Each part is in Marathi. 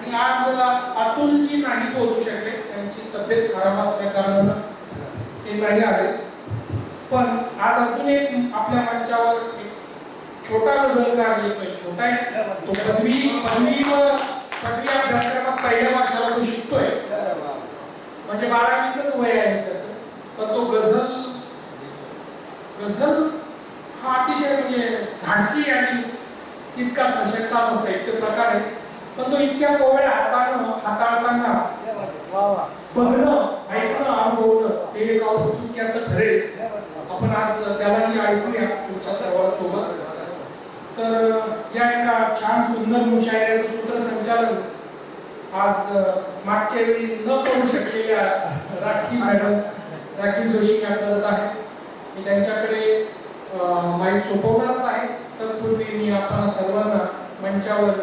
आणि आज अतुलजी नाही पोहोचू शकले, त्यांची तब्येत खराब असल्या कारणानं ते नाही आले. पण आज अजून एक आपल्या मंचावर एक छोटा गझलकार येतोय. छोटा आहे तो, पदवी अभ्यासक्रमात पहिल्या वर्षाला तो शिकतोय, म्हणजे 12वीचंच वय आहे त्याचं. पण तो गझल हा अतिशय म्हणजे धाडसी आणि तितका सशक्त साहित्य प्रकार आहे. पण तो इतक्या कोवळ्या हाताळताना बघणं, ऐकणं, अनुभवणं हे एक औत्सुक्याचं ठरेल. आपण आज त्यालाही ऐकूया तुमच्या सर्वांसोबत. तर या एका छान सुंदर मुशायऱ्याचं सूत्रसंचालन आज मागच्या वेळी न करू शकलेल्या राखी जोशी या करत आहेत. मी त्यांच्याकडे माईक सोपवणारच आहे. तत्पूर्वी मी आपण सर्वांना मंचावर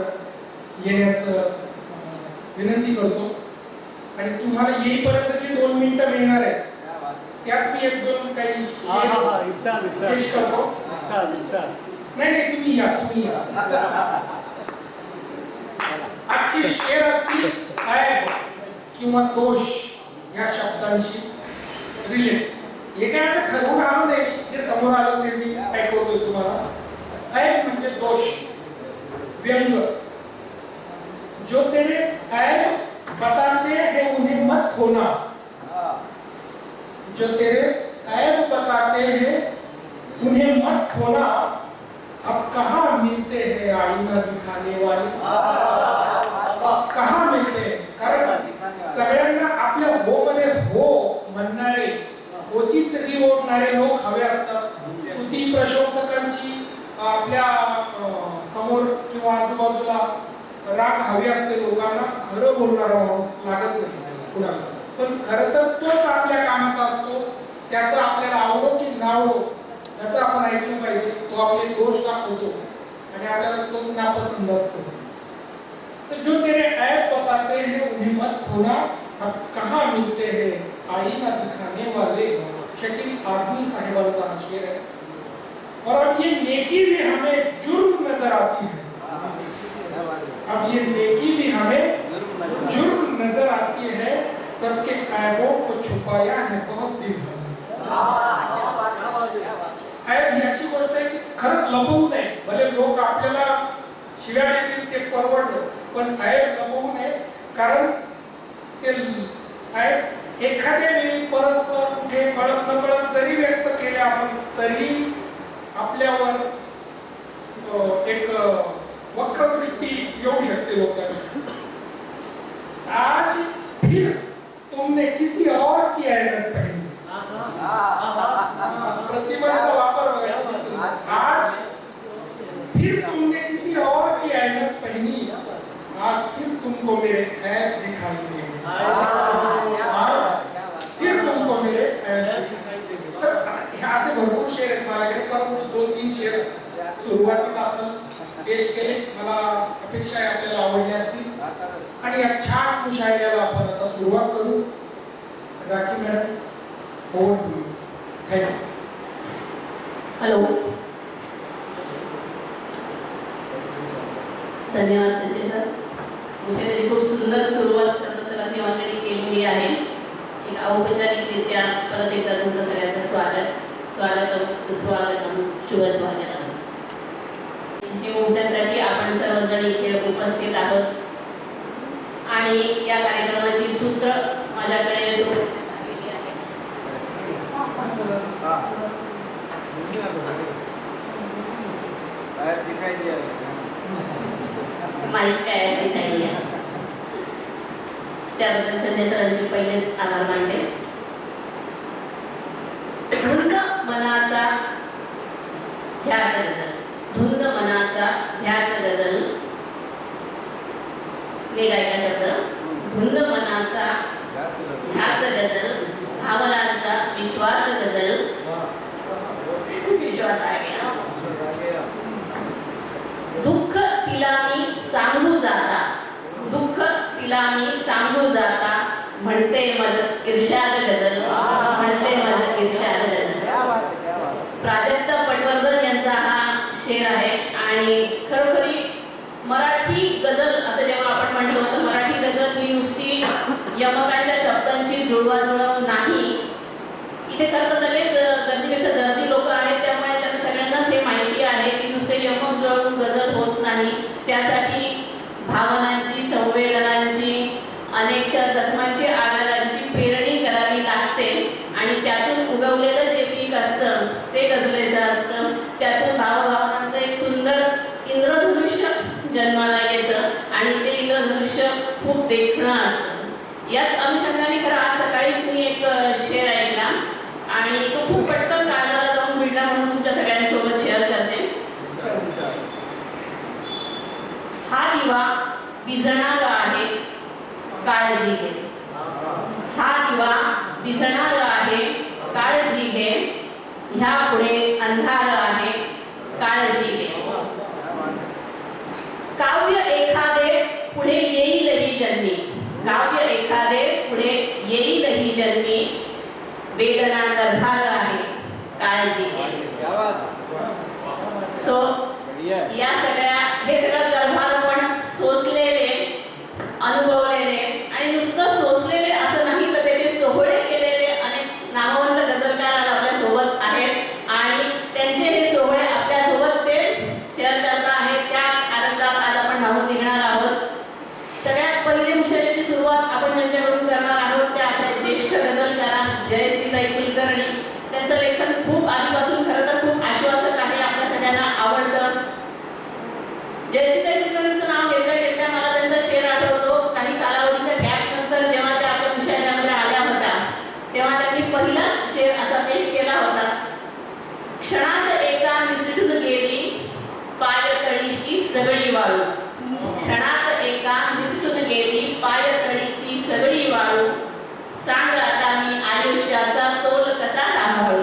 येण्याचं विनंती करतो. आणि तुम्हाला येईपर्यंत जी 2 मिनिटं मिळणार आहेत त्यात मी 1-2 काही पेश करतो. नाही तुम्ही या. आजची शेर असतील ऐब किंवा दोष या शब्दांशी रिलेट. हे काय असं ठरवून आलो नाही, जे समोर आलं ते मी ऐकवतोय तुम्हाला. ऐब म्हणजे दोष, व्यंग. जो तेरे ऐब बताते हैं उन्हें मत खोना, जो तेरे ऐब बताते हैं उन्हें मत खोना, अब कहाँ मिलते हैं आईना दिखाने वाले. कहाँ मिळते, कारण सगळ्यांना आपल्या हो मध्ये हो म्हणणारे, होचीच री ओढणारे लोक हवे असतात. स्तुती प्रशंसकांची आपल्या समोर किंवा आजूबाजूला राग हवी असते लोकांना. खरं बोलणारा माणूस लागत नाही कुणाला. पण खरं तर तोच आपल्या कामाचा असतो. त्याचं आपल्याला आवडो की नावडो याचं आपण ऐकलं पाहिजे. तो आपले दोष दाखवतो आणि आपल्याला तोच नापसंत असतो. तर जो तेरे ऐब बताते हैं उन्हें मत खोना, अब कहाँ मिलते हैं आईना दिखाने वाले. शकील आजमी साहिबांचा हा शेर है. और अब ये नेकी भी हमें जुर्म नजर आती है. अब ये नेकी भी हमें जुर्म नजर आती है. सबके ऐबों को छुपाया है बहुत दिन. ऐब ही अशी गोष्ट आहे की खरंच लपवू नये. भले लोक आपल्याला शिव्या देतील ते परवडलं, पण ऐब लपवू नये. कारण ते ऐब एखाद्या वेळी परस्पर कुठे कळत नकळत जरी व्यक्त केले आपण, तरी आपल्यावर एक वक्रदृष्टी येऊ शकते लोकांची. आज फिर तुमने किसी और की ऐनत पहनी. प्रतिमाचा वापर बघा. आज फिर तुमने किसी और की ऐनत पहनी, आज फिर तुमको मेरे ऐब दिखाई देंगे. फिर तुमको मेरे ऐब दिखाई देंगे. तर हे असे भरपूर शेर आहेत माझ्याकडे. परंतु 2-3 शेर सुरुवातीला आपण पेश केले. मला अपेक्षा आहे आपल्याला आवडले असतील. आणि या छान मुशायऱ्याला आपण आता सुरुवात करू. Rakhi madam, over to you. Thank you. Hello, धन्यवाद संजय सर. मुशायऱ्याची खूप सुंदर सुरुवात सर्वांनी ऑलरेडी केलेली आहे. एक औपचारिकरित्या परत एकदा तुमचं सगळ्यांचं सुस्वागतम, शुभ स्वागतम. हे मोठ्यासाठी आपण सर्वजण इथे उपस्थित आहोत आणि या कार्यक्रमाची सूत्र माझ्याकडे माहित काय आहे. त्याबद्दल संजय सरांची पहिलेच आभार मानते. धुंद मनाचा ध्यास गझल, धुंद मनाचा ध्यास गझल. वेगायका शब्द. धुंद मनाचा ध्यास गझल, भावनांचा विश्वास गझल. विश्वास आहे. दुःख तिला मी सांगू जाता, दुःख तिला मी सांगू जाता, म्हणते माझं इर्षाद गझल, म्हणते माझं इर्षाद गझल. प्राजक्त पटवर्धन यांचा हा शेर आहे. आणि खरोखरी मराठी गझल असं जेव्हा आपण म्हणतो तर मराठी यमकांच्या शब्दांची जुळवाजुळव नाही. इथे खरं तर सगळेच गर्दीपेक्षा दर्दी लोक आहेत, त्यामुळे त्यांना सगळ्यांनाच हे माहिती आहे की नुसते यमक जुळवून गजल होत नाही. त्यासाठी भावनांची, संवेदनांची, अनेकशा जखमांची, आगारांची पेरणी करावी लागते आणि त्यातून उगवलेलं जे पीक असतं ते गझलेचं असतं. त्यातून भावभावनांचं एक सुंदर इंद्रधनुष्य जन्माला येतं आणि ते इंद्रधनुष्य खूप देखणं असतं. याच अनुषंगाने खरं आज सकाळीच मी एक शेर ऐकला आणि तो खूप पटकन कानाला जाऊन मिळला म्हणून तुमच्या सगळ्यांसोबत शेअर करते. हा दिवा विझणारा आहे, काळजी घे. हा दिवा विझणारा आहे, काळजी घे. ह्या पुढे अंधार आहे, काळजी घे. काव्य एखादे पुढे येईलही जन्मी. काव्य एखादे पुढे येईलही जन्मी. वेदना गर्भार आहे, काळजी घे. सो या सगळ्या हे सगळं गर्भारपण सोसलेले, अनुभवलेले आणि नुसतं सोसलेले असं नाही तर त्याचे सोहळे केलेले अनेक नामवंत गझलकार आज आपल्या सोबत आहेत आणि त्यांचे हे सोहळे आपल्या सोबत ते शेअर करत आहेत. त्याच आनंदात आज आपण राहून निघणार आहोत. सगळ्यात पहिले मुशायरीची सुरुवात आपण ज्यांच्याकडून करणार आहोत त्या आपल्या ज्येष्ठ गझलकार जयश्रीताई कुलकर्णी. त्यांचं लेखन खूप आधीपासून खरं तर खूप आश्वासक आहे, आपल्या सगळ्यांना आवडतं. जयश्रीताई कुलकर्णीचं नाव घेतल्या मला त्यांचा शेर आठवतो. काही कालावधीच्या गॅप नंतर जेव्हा त्या आपल्या मुशायऱ्यामध्ये आल्या होत्या तेव्हा त्यांनी पहिलाच शेर असा पेश केला होता. क्षणात एका निसटून गेली पायतळीची सगळी वाळू. क्षणात एका निसटून गेली पायतळीची सगळी वाळू. सांग आता मी आयुष्याचा तोल कसा सांभाळू.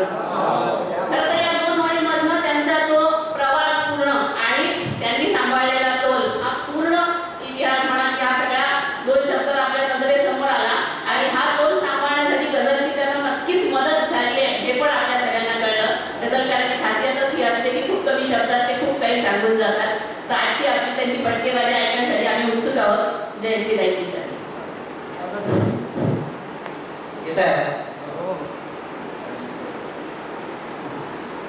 खरं तर या दोन ओळींमधनं त्यांचा तो प्रवास पूर्ण आणि त्यांनी सांभाळलेला तोल हा पूर्ण इतिहास म्हणा की हा सगळा दोन शब्द आपल्या नजरेसमोर आला आणि हा तोल सांभाळण्यासाठी गझलची त्यांना नक्कीच मदत झाली आहे हे पण आपल्या सगळ्यांना कळलं. गझलकाराची खासियतच ही असते की खूप कमी शब्दात ते खूप काही सांगून जातात. तर आजची आपली त्यांची पटकेबाजी ऐकण्यासाठी आम्ही उत्सुक आहोत. जयश्रीताई कुलकर्णी.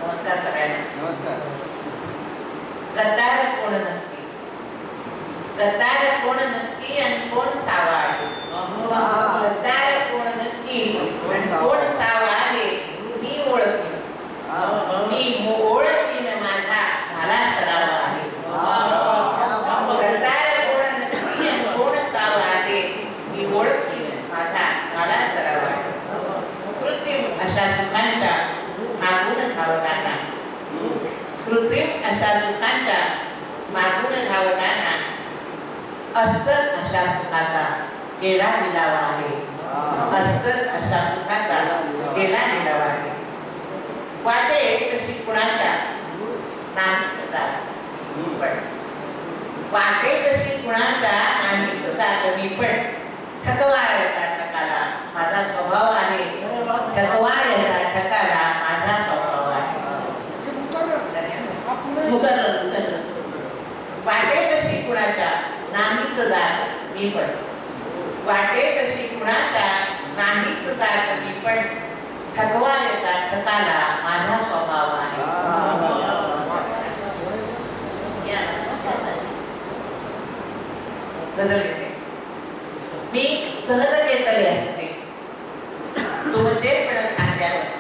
नमस्कार सगळ्यांना. नमस्कार. गद्दार कोण नक्की, गद्दार कोण नक्की आणि कोण सावा आहे. गद्दार कोण नक्की आणि कोण सावा आहे मी ओळखीन. मी ओळखीन माझा मला सराव आहे. गद्दार कोण नक्की आणि कोण सावा आहे मी ओळखीन माझा मला सराव आहे. कृत्रिम अशा सुखांचा मागून धावताना, कृत्रिम अशा सुखांचा मागून धावताना अस्सल अशा सुखाचा गेला निलावा आहे. अस्सल अशा सुखाचा गेला निलावा आहे. वाटे तशी कुणाचा नाहीच जात पण, वाटे तशी कुणाचा नाहीच जात मी पण. ठकवा याचा ठकाला माझा स्वभाव आहे. ठकवा याचा ठकाला माझा स्वभाव आहे. वाटे तशी कुणाचा नाहीच जात मी पण. वाटे तशी कुणाचा नाहीच जात मी पण. ठकवा याचा ठकाला माझा स्वभाव आहे. गझल येते. मी सहजतेतले असते तुमचे पडत खांद्यावरती.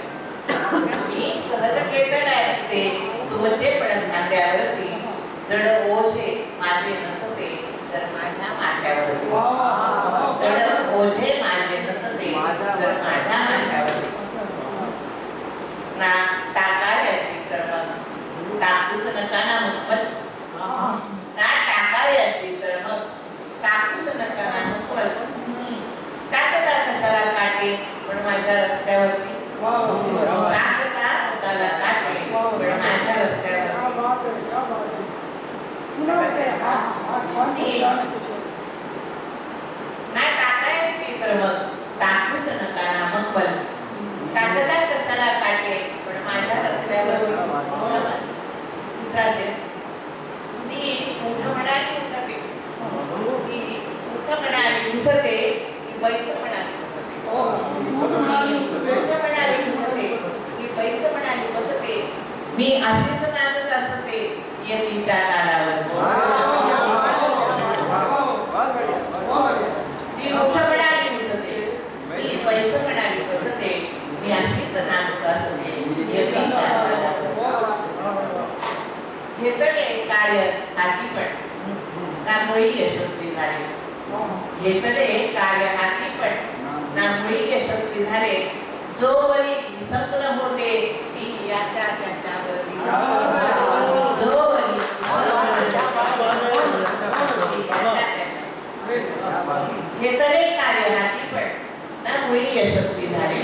मी सहजतेतले असते तुमचे पडत खांद्यावरती. जड ओझे माझे नसते तर माझ्या माथ्यावरती. जड ओझे माझे नसते तर माझ्या माथ्यावरती. ना टाकाव्याची तर मग टाकूच नका ना मुखपत. ना टाकाव्याची तर मग टाकूच नका ना मुखपत. टाकता कशाला काटे पण माझ्या रस्त्यावरती. टाकता कशाला काटे पण माझ्या रस्त्यावरती. ना टाकायची तर मग टाकूच नका ना मुखपत. टाकता कशाला काटे पण माझ्या रस्त्यावरती. दुसरा ती उठ म्हणाली उठते. ती उठ म्हणाली उठते. ती बैस म्हणाली मुळी यशस्वी झाले. घेतले कार्य हाती पण ना मुळी यशस्वी झाले. जोवरी विसंबून होते ती याच्या त्याच्यावरती. जोवरी घेतले कार्य हाती पण ना मुळी यशस्वी झाले.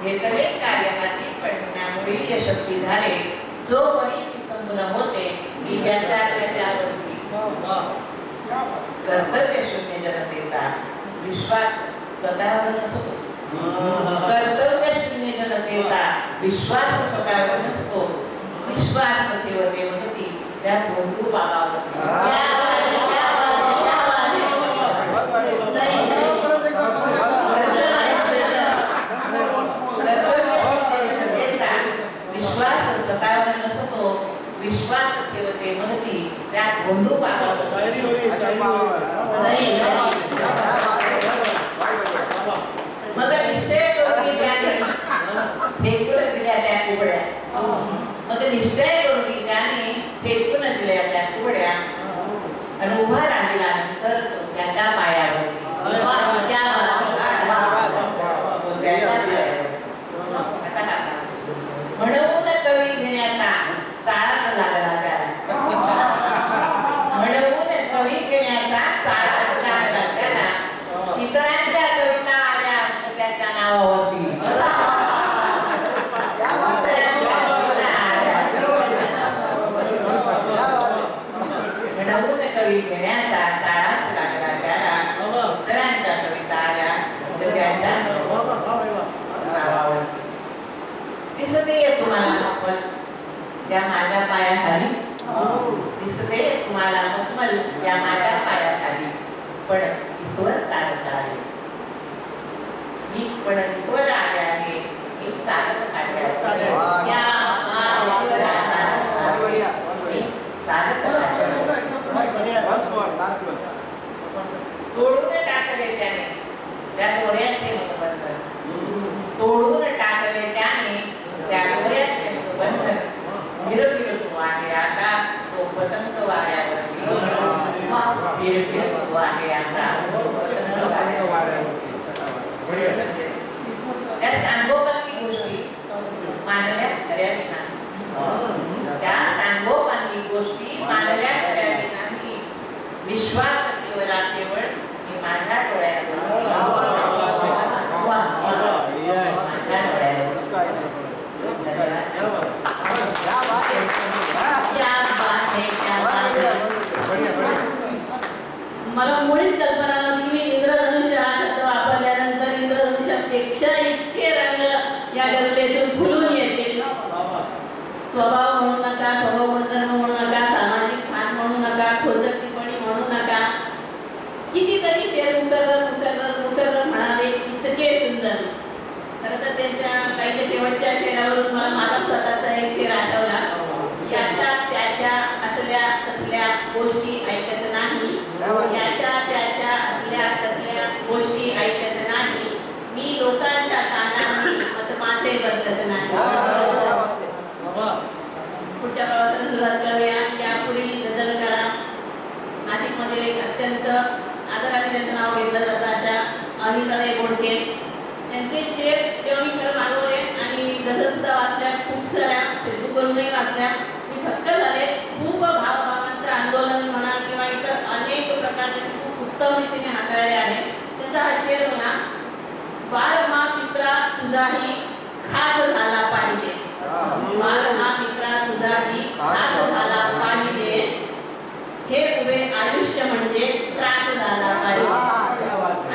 घेतले कार्य हाती पण ना मुळी यशस्वी झाले. जोवरी विसंबून होते ती याच्या त्याच्यावरती. कर्तव्य शून्य जनतेचा विश्वास स्वतःवर नसतो. कर्तव्य शून्य जनतेचा विश्वास स्वतःवर नसतो. विश्वास पतीवते म्हणती त्या बंधू बाबावरती. विश्वास स्वतःवर नसतो. विश्वास ठेवते म्हणती त्या बंधू बाबावरती. मग निश्चय करून त्याने फेकून दिल्या त्या कुबड्या. मग निश्चय करून त्याने फेकून दिल्या त्या कुबड्या आणि उभा राहिला नंतर त्याच्या पायावरती. म्हणून कवी घेण्याचा चाळाच लागला त्याला. म्हणून कवी घेण्याचा चाळाच लागला त्याला. इतरांच्या कविता आल्या त्याच्या नावावरती. म्हणून कवी घेण्याचा चाळाच लागला त्याला. इतरांच्या कविता आल्या त्याच्या नावावरती. दिसते तुम्हाला मखमल त्या माझ्या पायाखाली. दिसते तुम्हाला मखमल त्या माझ्या पायाखाली. पण इथवर चालत आले मी. पण इथवर आले आहे मी चालत काढले आहे. तोडून टाकले त्याने त्या दोऱ्याचे मुखबंधन. तोडून टाकले त्याने त्या दोऱ्याचे मुखबंधन. फिरतो आहे आता तो पतंग वाऱ्यावरती. फिरतो आहे आता तो पतंग वाऱ्यावरती. त्या सांगोपांगी गोष्टी मानल्या खऱ्या नाही. त्या सांगोपांगी गोष्टी मानल्या खऱ्या नाही. विश्वास ठेवला केवळ मी माझ्या डोळ्यावर. मला मुळीच कल्पना नव्हती मी इंद्रधनुष्य हा शब्द वापरल्यानंतर इंद्रधनुष्यापेक्षा इतके रंग या गजलेतून फुलून येतील. स्वभाव म्हणू नका, स्वभाव गुणधर्म म्हणू नका, सामाजिक भान म्हणू नका, खोचक टिप्पणी म्हणू नका. कितीतरी शेर मुकर्रर म्हणावे इतके सुंदर. खरं तर त्यांच्या काही शेवटच्या शेरावरून मला माझा स्वतःचा एक शेर आठवला. याच्या त्याच्या असल्या तसल्या गोष्टी ऐकत नाही. याच्या त्याच्या असल्या तसल्या गोष्टी ऐकत नाही. मी लोकांच्या कानांनी मत माझे बदलत नाही. पुढच्या प्रवासाला सुरुवात करूया. यापुढील गझल करा नाशिकमधील एक अत्यंत आदराने त्यांचं नाव घेतलं जातं अशा अनिताताई बोडके. त्यांचे शेर जेव्हा मी खरं मागवले आणि गझल सुद्धा वाचल्या, खूप साऱ्या फेसबुकवरूनही वाचल्या, मी थक्क झाले. खूप भावभावांचं आंदोलन म्हणा किंवा इतर अनेक प्रकारचे खूप उत्तम रीतीने हाताळले आहे. त्यांचा हा शेर म्हणा, बाळ मा पित्रा तुझाही खास झाला पाहिजे. बाळ मा पित्रा तुझाही खास झाला पाहिजे. हे उभे आयुष्य म्हणजे त्रास झाला पाहिजे.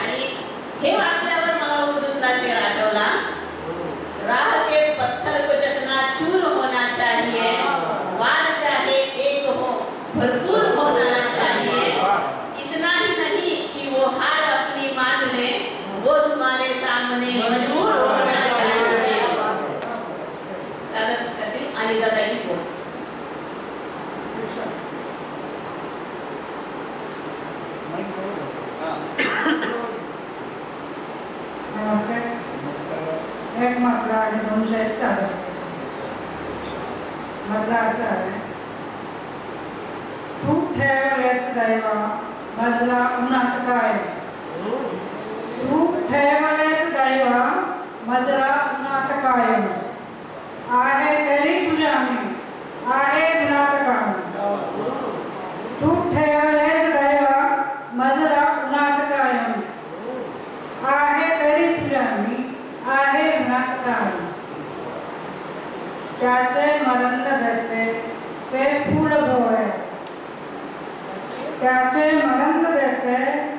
आणि हे वाचल्यावर मला उर्दूतला शेर आठवला. राह के पत्थर को चकनाचूर होना चाहिए. वार चाहे एक हो भरपूर होना चाहिए. इतना ही नहीं कि वो हार अपनी मान ले, वो तुम्हारे सामने मजबूर होना चाहिए. अनिताताई बोल. नमस्कार. एक मधला आणि दोन शेर सादर. मधला असा आहे, तू ठेवलेस दैवा मजला उन्हात काय तू ठेवलेस दैवा मजला उन्हात कायम आहे तरी तुझ्या मी आहे उन्हात काम तू ठेवलेस दैवा मजला उन्हात कायम आहे तरी तुझ्या मी आहे उन्हात काम त्याचे मरंद धरते ते फूल भोवळे त्याचे मरंद धरते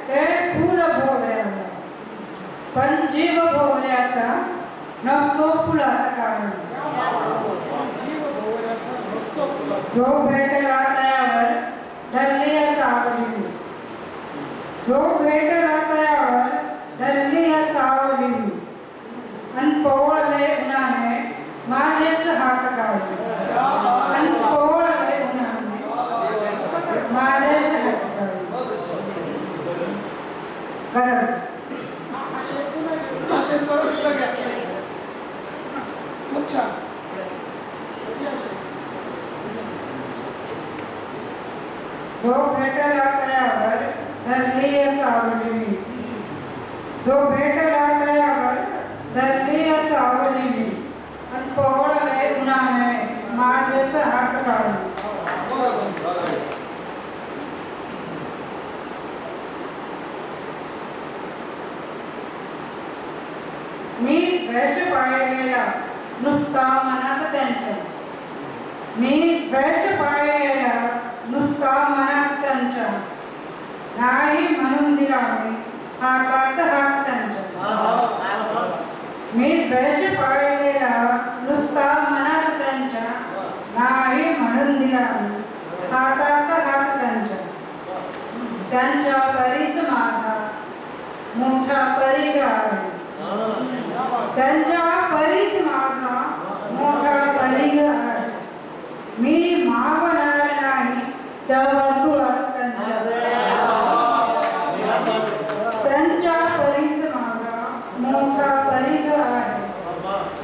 ते फूल भोवळे पण जीव भोवऱ्याचा नसतो फुलात कारण जो भेटला तयावर धरली सावली जो भेटला तयावर धरली सावली अन पोवळले उन्हाने माझेच हात काढले अन पोवळले उन्हाने माझेच हात काढले जो भेटला तयावर धरली सावली जो भेटला तयावर धरली सावली आणि पोवळले उन्हाने माझेच हात काढले मी द्वेष पाळलेला नुसता मनात त्यांच्या मी द्वेष पाळलेला नुसता मनात त्यांच्या नाही म्हणून दिला मी हातात हात त्यांच्या मी द्वेष पाळलेला नुसता मनात त्यांच्या नाही म्हणून दिला मी हातात हात त्यांच्या परीस माझा मोठा परिग आहे त्यांच्या परीस माझा मोठा परिग आहे मी मावणार नाही त्या वर्तुळात त्यांच्या परीस माझा मोठा परिग आहे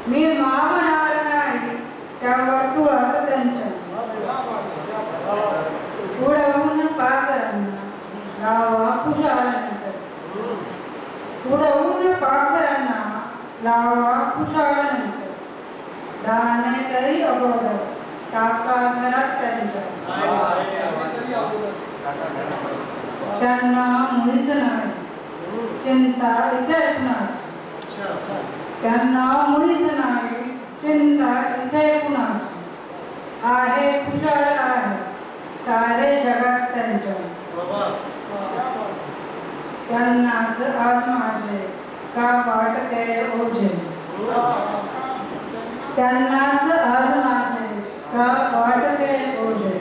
मी मावणार नाही त्या वर्तुळात त्यांच्या उडवून पाखरांना लावा कुशाळानंतर उडवून पाखरांना लावा कुशाळानंतर दाणे तरी अगोदर टाका घरात त्यांना मुळीच नाही चिंता इथे कुणाची त्यांना मुळीच नाही चिंता इथे कुणाची आहे कुशाळ आहे सारे जगात त्यांच्या त्यांनाच आज माझे का वाटते ओझे त्यांनाच आज माझे का वाटते ओझे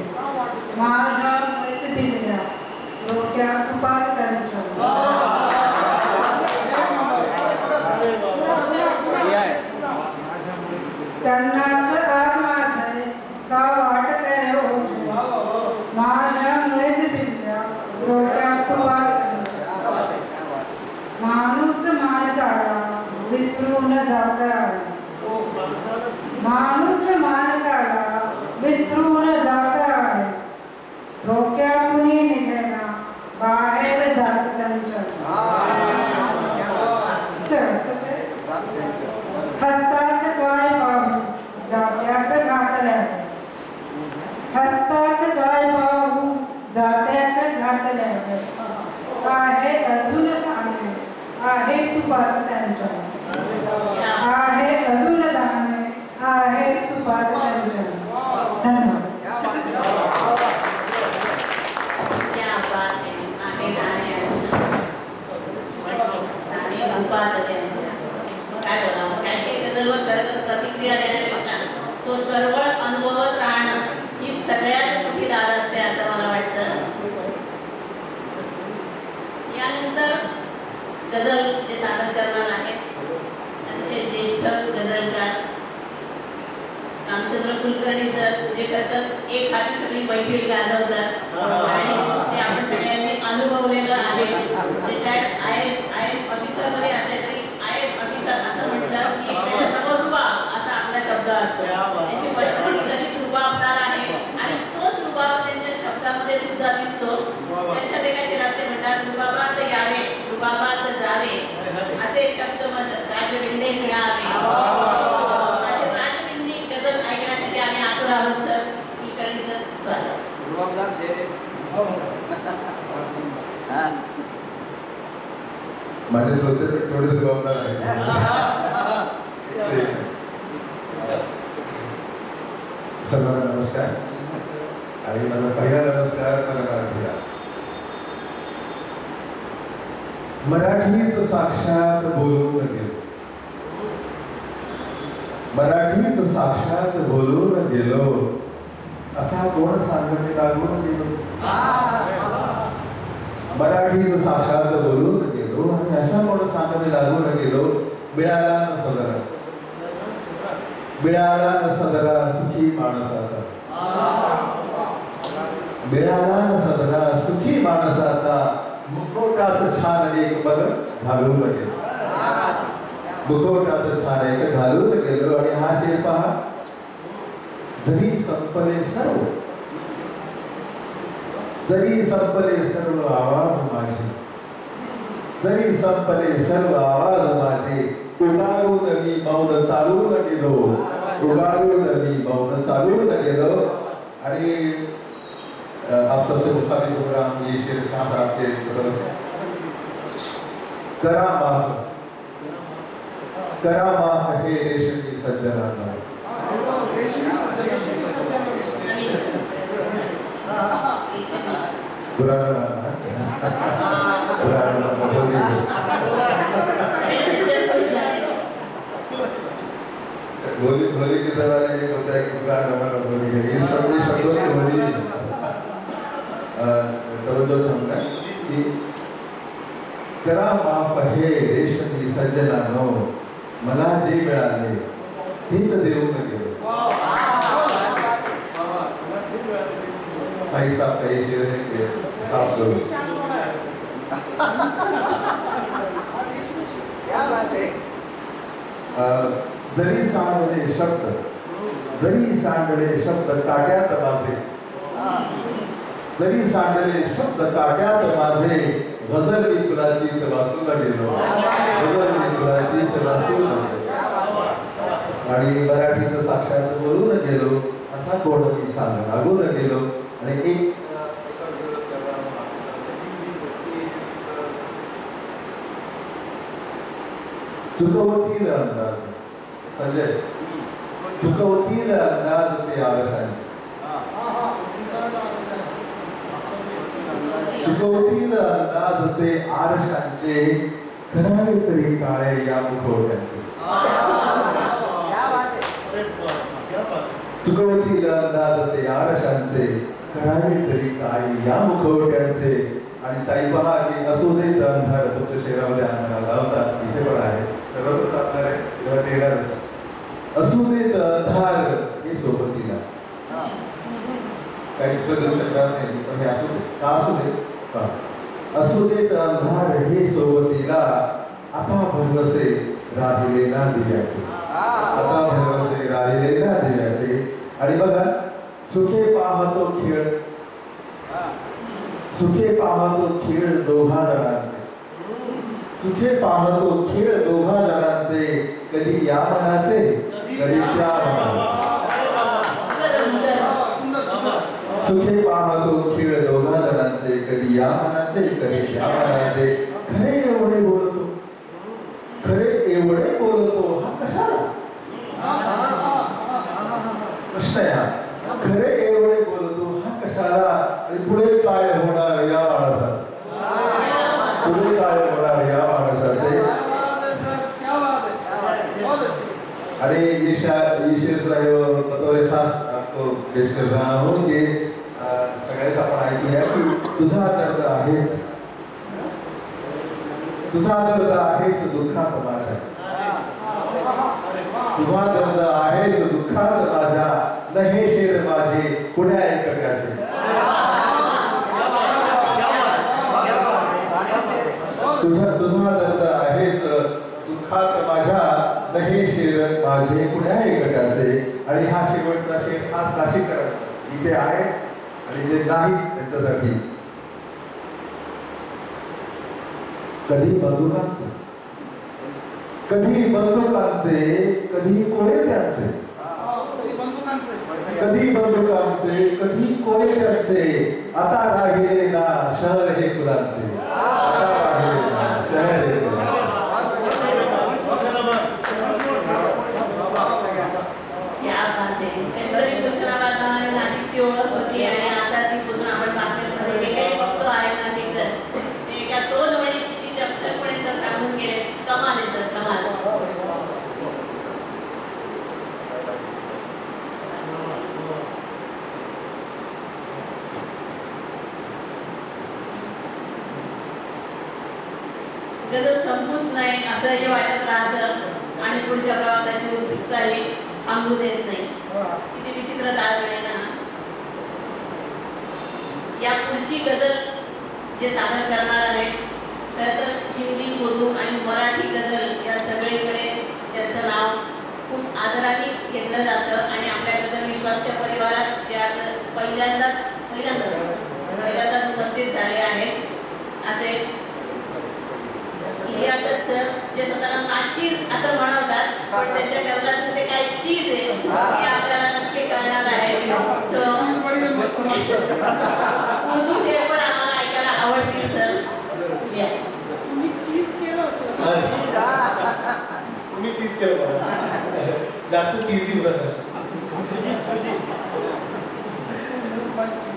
माझ्या मृत भिजल्या डोक्या कुपात त्यांच्या त्यांनाच आज माझे का वाटते ओझे माझ्या मृत भिजल्या डोक्या कुपात माणूस माणसाला विसरून जात आहे माणूस माणसाला विसरून जात आहे डोक्यातून निघेना बाहेर जात त्यांच्या हसतात काय पाहू जात्यात घातल्या हसतात काय पाहू जात्यात घातल्या आहे अजून आहे तुपात त्यांच्या आहे अजून दाणे आहे तुपात त्यांच्या धन्यवाद क्या बात आहे दाणे तुपात त्यांच्या काय बोलावं काय ते गजलवर खरं प्रतिक्रिया देण्यापेक्षा तो चळवळ अनुभवत राहणं ही सगळ्यात मोठी दाद असते असं मला वाटतं. यानंतर गझल जे सादर करणार आहेत अतिशय ज्येष्ठ गझलकार रामचंद्र कुलकर्णी सर जे करतात एक हाती सगळी मैफिल गाजवतात आणि ते आपण सगळ्यांनी अनुभवलेलं आहे. रिटायर्ड IAS ऑफिसर मध्ये असले तरी IAS ऑफिसर असं म्हटलं की त्याच्यासमोर रुबाब असा आपला शब्द असतो. त्यांची पश्चिमी कधीच रुबाबदार आहे आणि तोच रुबाब त्यांच्या शब्दामध्ये सुद्धा दिसतो. माझे श्रोते तर थोडे तर बघणार आहे. सर्वांना नमस्कार. आणि माझा पहिला नमस्कार मला मराठीला. मराठीच साक्षात बोलून गेलो, मराठीच साक्षात बोलून गेलो, असा कोण सांगते लागून गेलो. मराठीच साक्षात बोलून गेलो आणि असा कोण सांगते लागून गेलो. मिळाला न सदरा, मिळाला न सदरा सुखी माणसाचा, मिळाला न सदरा सुखी माणसाचा, मुखवट्यात छान एक पद घालून गेलो, मुखवट्यात छान एक घालून गेलो. आणि हा शेर पहा, जरी संपले सर्व, जरी संपले सर्व आवाज माझे, जरी संपले सर्व आवाज माझे, उगारून मी मौन चालून गेलो, उगारून मी मौन चालून गेलो. आणि आप सबसे मुखामी प्रोग्राम ये शेर खान साहब के करा माफ हे रेशमी सज्जनांना. बोली बोली की तरह ये होता है कि पुराना हमारा बोली है इन शब्दों की बोली तवज्जो समझना कि करा माफ हे रेशमी सज्जनांनो, मला जे मिळाले तेच देऊन गेलो. साई साहब का ये शेर है कि आप लोग जरी सांडले शब्द, जरी सांडले शब्द काट्यात माझे, जरी सांडले शब्द काट्यात माझे, गझल मी फुलाचीच वाचून गेलो, गझल मी फुलाचीच वाचून गेलो. आणि मराठीचं साक्षात बोलून गेलो, असा कोण मी सांग लागून गेलो. आणि एक चुकवतील अंदाज, संजय चुकवतील अंदाज ते आरशाने, चुकवतील अंदाज ते आरशांचे, करावे तरी काय या मुखवट्याचे. चुकवतील अंदाज ते आरशांचे, करावे तरी काय या मुखवट्याचे. आणि ताई पहा की असू दे अंधार, तुमच्या शेरामध्ये आम्हाला लावतात, इथे पण आहे सर्वच असणार आहे तेव्हा ते येणारच. असू दे अंधार हे सोबतीला, काही दुसरं देऊ शकणार नाही पण हे असू दे, का असू दे, असू दे अंधार हे सोबतीला, आता भरवसे राहिले ना दिव्याचे, आता भरवसे राहिले ना दिव्याचे. आणि बघा, सुखे पाहतो खेळ, सुखे पाहतो खेळ दोघा जणांचे, सुखे पाहतो खेळ दोघा जणांचे, कधी या मनाचे कधी त्या मनाचे. सुखे पाहतो खेळ दोघा जणांचे, कधी या मनाचे कधी त्या मनाचे. खरे एवढे बोलतो, खरे एवढे बोलतो हा कशाला प्रश्न आहे हा. खरे एवढे बोलतो हा कशाला. आणि पुढे काय होणार या माणसाचे, पुढे काय होणार या माणसाचे. अरे ये शेर बतौर खास आपको पेश कर रहा हूँ कि सगळ्याच आपण ऐकूया की तुझा दर्द आहेच, तुझा दर्द आहेच दुःखात माझ्या, तुझा दर्द आहेच दुःखात माझ्या, न हे शेर माझे पुण्या एकट्याचे. तुझा दर्द आहेच दुःखात माझ्या, न हे शेर माझे पुण्या एकट्याचे. आणि हा शेवटचा शेर खास नाशिककर इथे आहे आणि जे नाही त्यांच्यासाठी. कधी बंदुकांचे, कधी बंदुकांचे, कधी कोयत्यांचे, कधी बंदुकांचे, कधी कोयत्यांचे. आता राहिले ना शहर हे फुलांचे, आता राहिले ना शहर हे फुलांचे. तिची ओळख होती आणि आता ती पुसून आपण बातम्यांमध्ये जे काही बघतो आहे नाशिकचं ते एका 2 ओळीत किती चपखलपणे सर सांगून गेले. कमाल आहे सर, कमाल. गजल संपूच नाही असंही वाटत राहतं आणि पुढच्या प्रवासाची उत्सुकताही थांबू देत नाही. किती विचित्र ताळमेळ आहे ना. या पुढची गजल जे सादर करणार आहे खरं तर हिंदी, उर्दू आणि मराठी गजल या सगळीकडे त्याचं नाव खूप आदराने घेतलं जातं आणि आपल्या गजल विश्वासच्या परिवारात जे आज पहिल्यांदाच उपस्थित झाले आहेत असे लिहियातच सर, जे स्वतःला नाचीज असं म्हणवतात पण त्यांच्या गजलातून ते काय चीज आहे हे आपल्याला नक्की कळणार आहे. उर्दू शेर पण आम्हाला ऐकायला आवडतील सर. तुम्ही चीज केलं सर. तुम्ही चीज केलं जास्त चीजी होत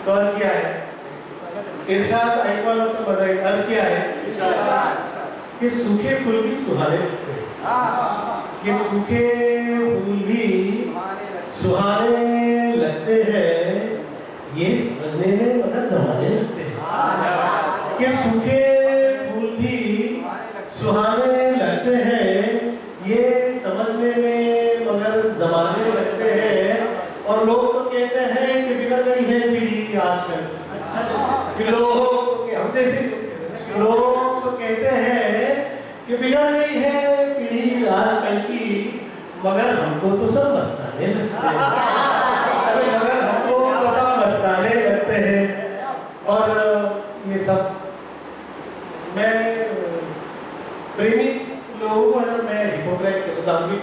तो अर्ज क्या है? इरशाद ऐकवायला तर मजा येईल. अर्ज क्या है कि सूखे फूल भी सुहाने लगते हैं. ये सूखे फूल भी सुहाने लगते हैं, ये समझने में मगर जमाने लगते हैं. कि सूखे फूल भी सुहाने लगते हैं, ये समझने में मगर जमाने लगते हैं. और लोग तो कहते हैं कि बिगड़ गई है पीढ़ी आजकल. लोग हम जैसे लोग तो कहते हैं कि बिगड़ गई है पीढ़ी आजकल की, मगर हमको तो सब मस्ताने लगते हैं. मगर हमको तो सब मस्ताने लगते हैं. और ये सब मैं प्रेमी लोगों को ना मैं हिपोक्रेट कहता हूँ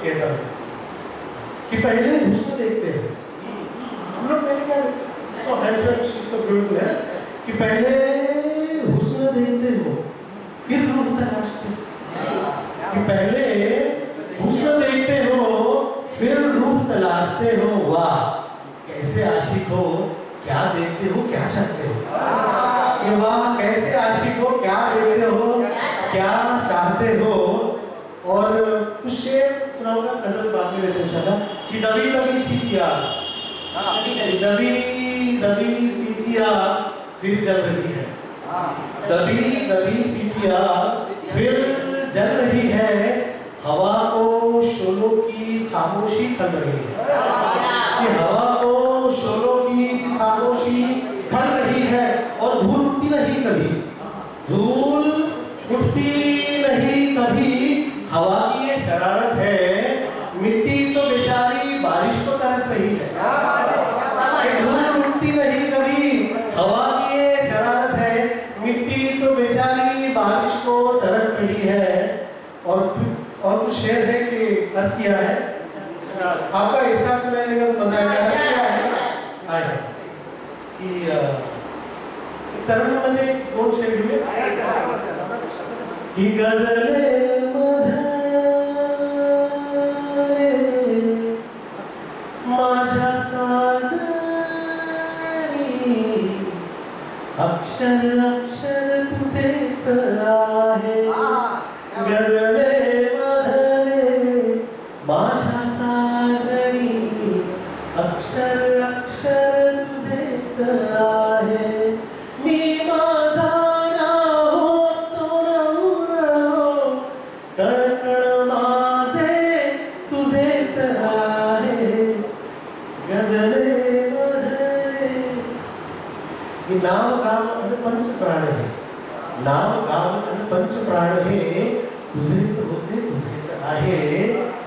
कि पहले हुस्न देखते हैं हम लोग. पहले क्या so handsome she so beautiful है कि पहले हुस्न देखते हो फिर रूह तलाशते हो. कि पहले हुस्न देखते हो फिर रूह तलाशते हो. वाह कैसे आशिक हो, क्या देखते हो, क्या चाहते हो. ये वाह कैसे आशिक हो, क्या देखते हो, क्या चाहते हो. और कुछ शेर सुनाऊंगा, गजल बाद में लेते इंशाल्लाह. कि दबी दबी सीतिया, दबी दबी सीतिया फिर जल रही है. दबी दबी सीतिया फिर जल रही है, हवा को शोलों की खामोशी खल रही है. कि हवा को शोलों की खामोशी खल रही है. और धूल उठती नहीं कभी, धूल उठती नहीं कभी, हवा की ये शरारत है. मिट्टी तो बेचारी बारिश को तरस रही है. धूल उठती नहीं कभी, हवा की ये शरारत है. मिट्टी तो बेचारी बारिश को तरस रही है. और कुछ शेर है कि अर्ज किया है आपका एहसास सुनाने का मजा आएगा कि तरुणमध्ये 2 शेर घेऊया. ही गजले माझ्या साजणी, अक्षर अक्षर तुझेच आहे. गजले मधले माझ्या साजणी, अक्षर अक्षर तुझेच आहे. मी माझा नाहो तो नवरा, कणकण माझे तुझेच आहे. गजले मधले. नाम गाव आणि पंच प्राण हे, नाम गाव आणि पंच प्राण हे तुझेच होते, तुझेच आहे.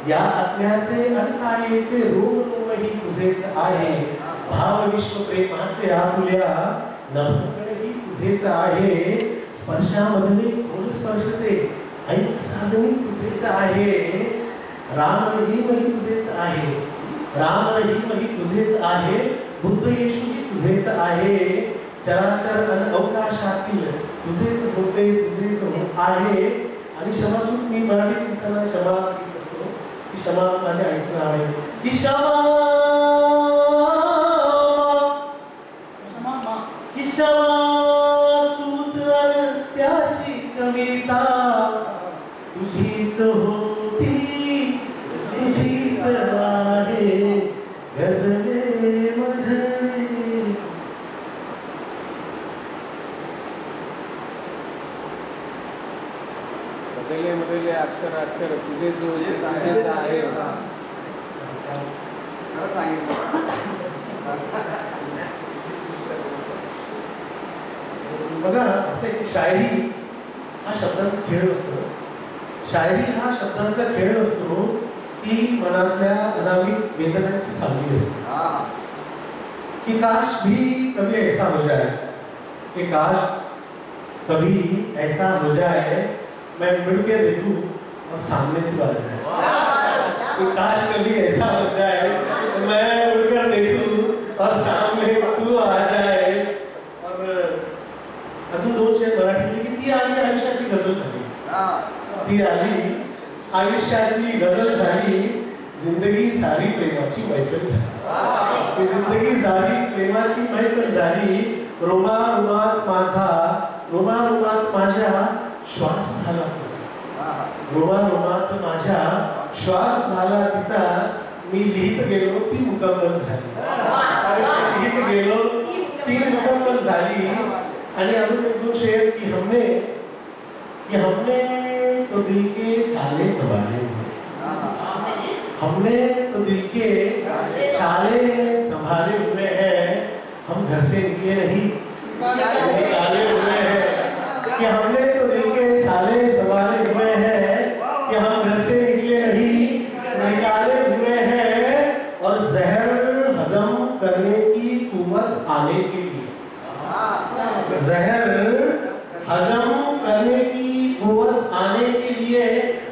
या आत्म्याचे आणि कायेचे रूपही तुझेच आहे. भाव विश्व प्रेमाचे आपुल्या नभकडेही तुझेच आहे. स्पर्शामधले खोल स्पर्शते ऐक साजणी तुझेच आहे. राम रहीमही तुझेच आहे, राम रहीमही तुझेच आहे. बुद्ध येशूही तुझेच आहे. चराचर आणि अवकाशातील तुझेच होते, तुझेच आहे. आणि क्षमासून मी मराठीत लिहिताना क्षमा लिहित असतो की क्षमा माझ्या आईचं नाव आहे. की क्षमा तुझीच होती तुझीच आहे गजलेमध्ये. बदले बदले अक्षर अक्षर तुझे जो तुझेच आहे. बघा असं एक शायरी हा शब्दांचा खेळ असतो. शायरी हा शब्दांचा खेळ असतो. ती मनातल्या अनामिक वेदनांची सावली असते. कि काश भी कभी ऐसा हो जाए, कि काश कभी ऐसा हो जाए मैं मुड़ के देखूं और सामने तू आ जाए. कि काश कभी ऐसा हो जाए मैं मुड़कर देखूं और सामने तू आ जाए. और अजून दोन शेर मराठीतली की ती आली आयुष्याची गझल झाली. ती आली आयुष्याची गझल झाली, जिंदगी सारी प्रेमाची मैफल झाली. ती जिंदगी सारी प्रेमाची मैफल झाली. रोमारोमात माझ्या श्वास झाला तुझा. रोमारोमात माझ्या श्वास झाला तिचा. मी लिहित गेलो ती मुकम्मल झाली. लिहित गेलो ती मुकम्मल झाली. आणि अजून एक दोन शेर की हमने तो दिल के छाले संभाले. हमने तो दिल के छाले संभाले हुए हैं. हम घर से निकले नहीं निकाले हुए हैं. कि हमने तो दिल के छाले संभाले हुए हैं कि हम घर से निकले नहीं निकाले हुए हैं. और जहर हजम करने की कुव्वत आने के लिए, जहर हजम करने की कुव्वत आने के लिए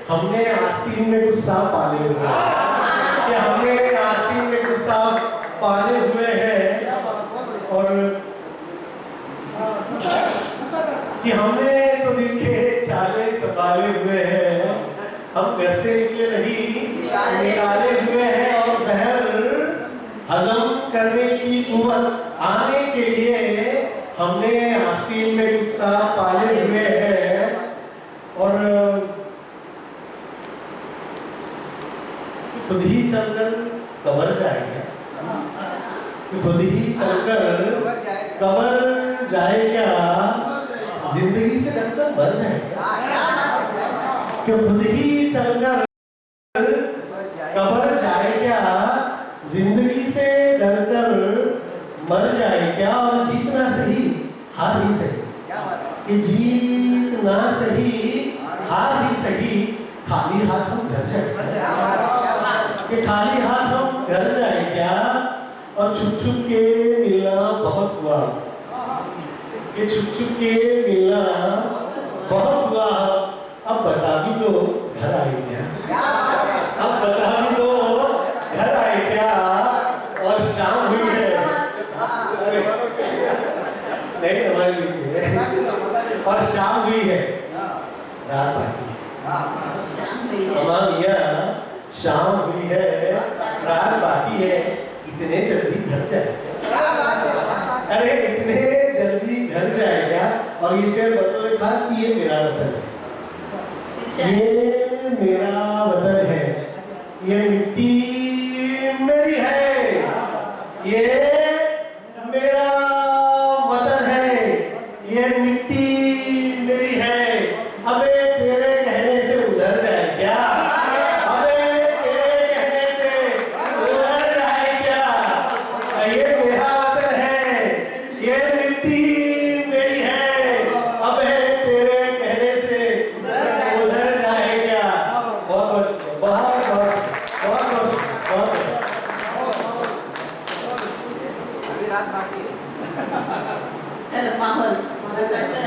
हमने आस्तीन में गुस्सा पाले हुए हैं. कि हमने आस्तीन में गुस्सा पाले हुए हैं. और कि हमने तो दिल के छाले संभाले हुए हैं. हम घर से निकले नहीं निकाले हुए हैं. और जहर हजम करने की कुव्वत आने के लिए हमने आस्तीन में गुस्सा पाले हुए हैं. और खुद ही चलकर कवर जाएगा. खुद ही चलकर कवर जाएगा. जिंदगी से डरकर मर जाएगा. कि खुद ही चलकर कवर जाएगा. जिंदगी से डरकर मर जाएगा. और जीतना सही हार ही सही. कि जीतना सही हार ही सही. खाली हाथ हम घर जाएंगे. कि खाली हाथ हम घर जाएंगे. और छुप छुप के मिलना बहुत हुआ. कि छुप छुप के मिलना बहुत हुआ. अब बता भी दो घर आए क्या. अब बता भी दो घर आए क्या. और शाम हुई है. नहीं हमारी लिखी है. और शाम हुई है रात बाकी शाम हुई है रात बाकी है. इतने जल्दी घर जाएगा. अरे इतने जल्दी घर जाएगा. और ये शेर बतौर खास कि ये मेरा वतन है. ये मेरा वतन है. ये मिट्टी मेरी है. ये मेरा वतन है. ये मिट्टी मेरी है. अबे तेरे कहने से उधर जाए क्या. अबे तेरे कहने से उधर जाए क्या. ये मेरा वतन है. ये मिट्टी मेरी है. अबे तेरे कहने से उधर जाए क्या. बहुत बहुत बहुत बहुत तर माहोल मला वाटतं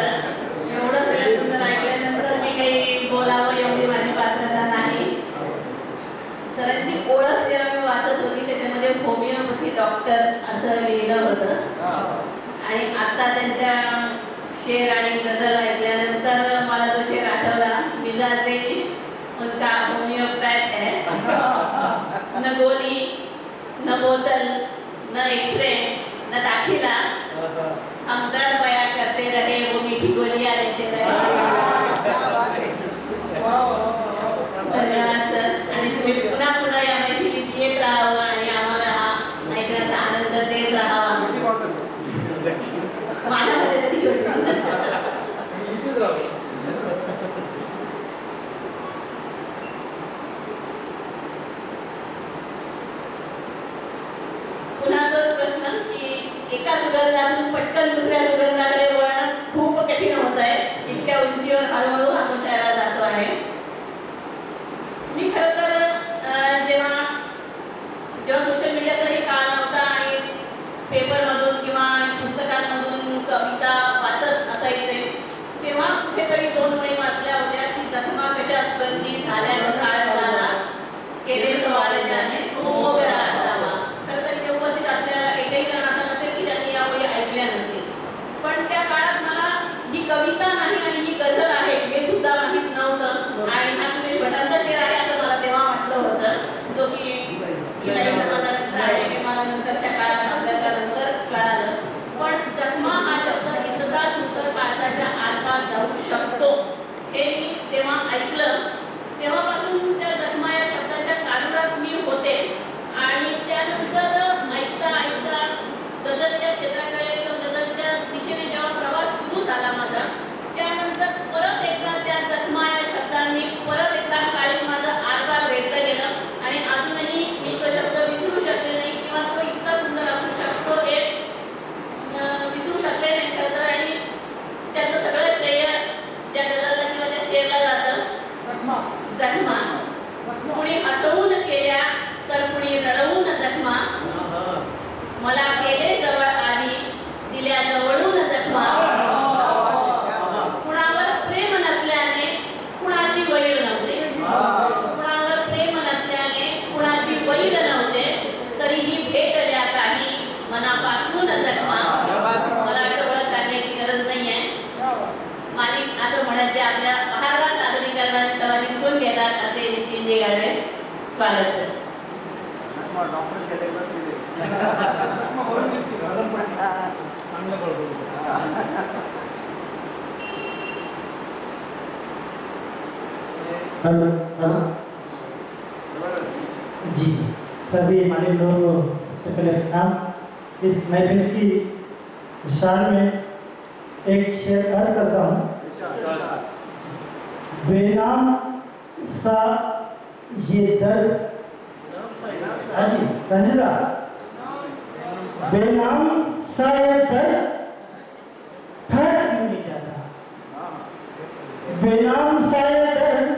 एवढं सगळं सुंदर ऐकल्यानंतर मी काही बोलावं एवढी माझी पात्रता नाही. सरांची ओळख जेव्हा मी वाचत होती त्याच्यामध्ये होमिओपॅथी डॉक्टर असं लिहिलं होतं. आणि आता त्यांच्या शेर आणि गझल ऐकल्यानंतर मला तो शेर आठवला. मिजाजे इश्क उनका होमियोपैथ है. न गोली न बोतल न एक्सरे न दाखिला. हम दर्द बयां करते रहे वो मीठी गोलियां देते रहे. पटकन दुसऱ्या सुगंधाकडे वळणं खूप कठीण होत आहे. इतक्या उंचीवर हळूहळू हा मुशायरा जातो आहे. मी खरं तर जेव्हा सोशल मीडियाचाही काळ नव्हता आणि पेपरमधून किंवा पुस्तकांमधून कविता वाचत असायचे, तेव्हा कुठेतरी 2 ओळी वाचल्या होत्या की जखमा कशा स्पर्धी झाल्या काळ झाला केले प्रवार जाने तो मोगरा असावा. खरं तर इथे उपस्थित असलेला एकही जण असा नसेल की ज्यांनी या ओळी ऐकल्या नसतील. पण त्या काळात मला ही कविता नाही आणि ही गझल आहे हे सुद्धा माहीत नव्हतं आणि हा सुरेश भटांचा शेर आहे असं मला तेव्हा वाटलं होतं, जो की इलाही समाजाचा आहे हे मला नंतरच्या काळात अभ्यासानंतर कळालं. पण जखमा हा शब्द इतका सुंदर काळजाच्या आरपार जाऊ शकतो हे मी तेव्हा ऐकलं. तेव्हापासून त्या जखमा या शब्दाच्या कारुरात मी होते आणि त्यानंतर ऐकता ऐकता गझलच्या क्षेत्राकडे किंवा गझलच्या दिशेने जेव्हा प्रवास सुरू झाला माझा, त्यानंतर परत एकदा त्या जखमा या शब्दांनी परत एकदा काळी माझं आरपार भेटलं गेलं आणि अजूनही मी तो शब्द विसरू शकले नाही किंवा तो इतका सुंदर असू शकतो हे विसरू शकले नाही खरं तर. आणि त्याचं सगळं श्रेय त्या गझलला किंवा त्या शेरला जातं. जखमा कुणी हसवून केल्या तर कुणी रडवून जखमा, मला केले जवळ आधी दिल्या जवळून जखमा, कुणावर प्रेम नसल्याने कुणाशी वैर नव्हते, कुणावर प्रेम नसल्याने कुणाशी वैर नव्हते, तरीही भेटल्या काही मनापासून जखमा. मला एवढं सांगण्याची गरज नाही आहे. मालिक असं म्हणत जे आपल्या बहारदार सादरीकरणाने सभा जिंकून घेतात असे नितीनजी गाडवे. स्वागत सर. जी सभी हमारे लोगों सबसे पहले नाम इस महफिल की शान में एक शेर अर्ज करता हूँ. बेनाम सा ये दर्द, हाँ जी रंजिता, बेनाम सा ये दर्द ठहर क्यों नहीं जाता, बेनाम सा ये दर्द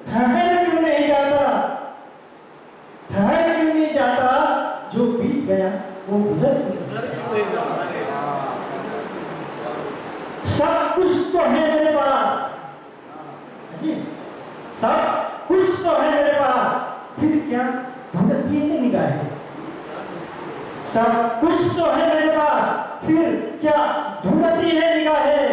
ठहर क्यों नहीं जाता, ठहर क्यों नहीं जाता, जो बीत गया वो गुजर सब कुछ तो है मेरे पास, जी सब कुछ तो है मेरे पास, फिर क्या ढूंढती है निगाहें, सब कुछ तो है मेरे पास, फिर क्या ढूंढती है निगाहें,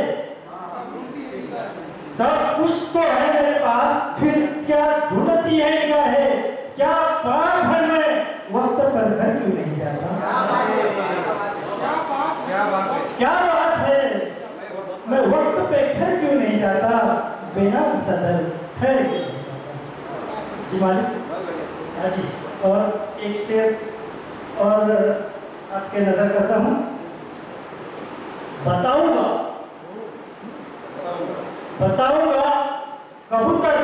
सब कुछ तो है मेरे पास, फिर क्या ढूंढती है निगाहें, क्या बात है मैं वक्त पर घर क्यों नहीं जाता, क्या बात है मैं वक्त पे घर क्यों नहीं जाता, बिना सदर है जी मालिक. हाँ जी. और एक शेर और आपके नजर करता हूँ. बताऊंगा बताऊंगा कबूतर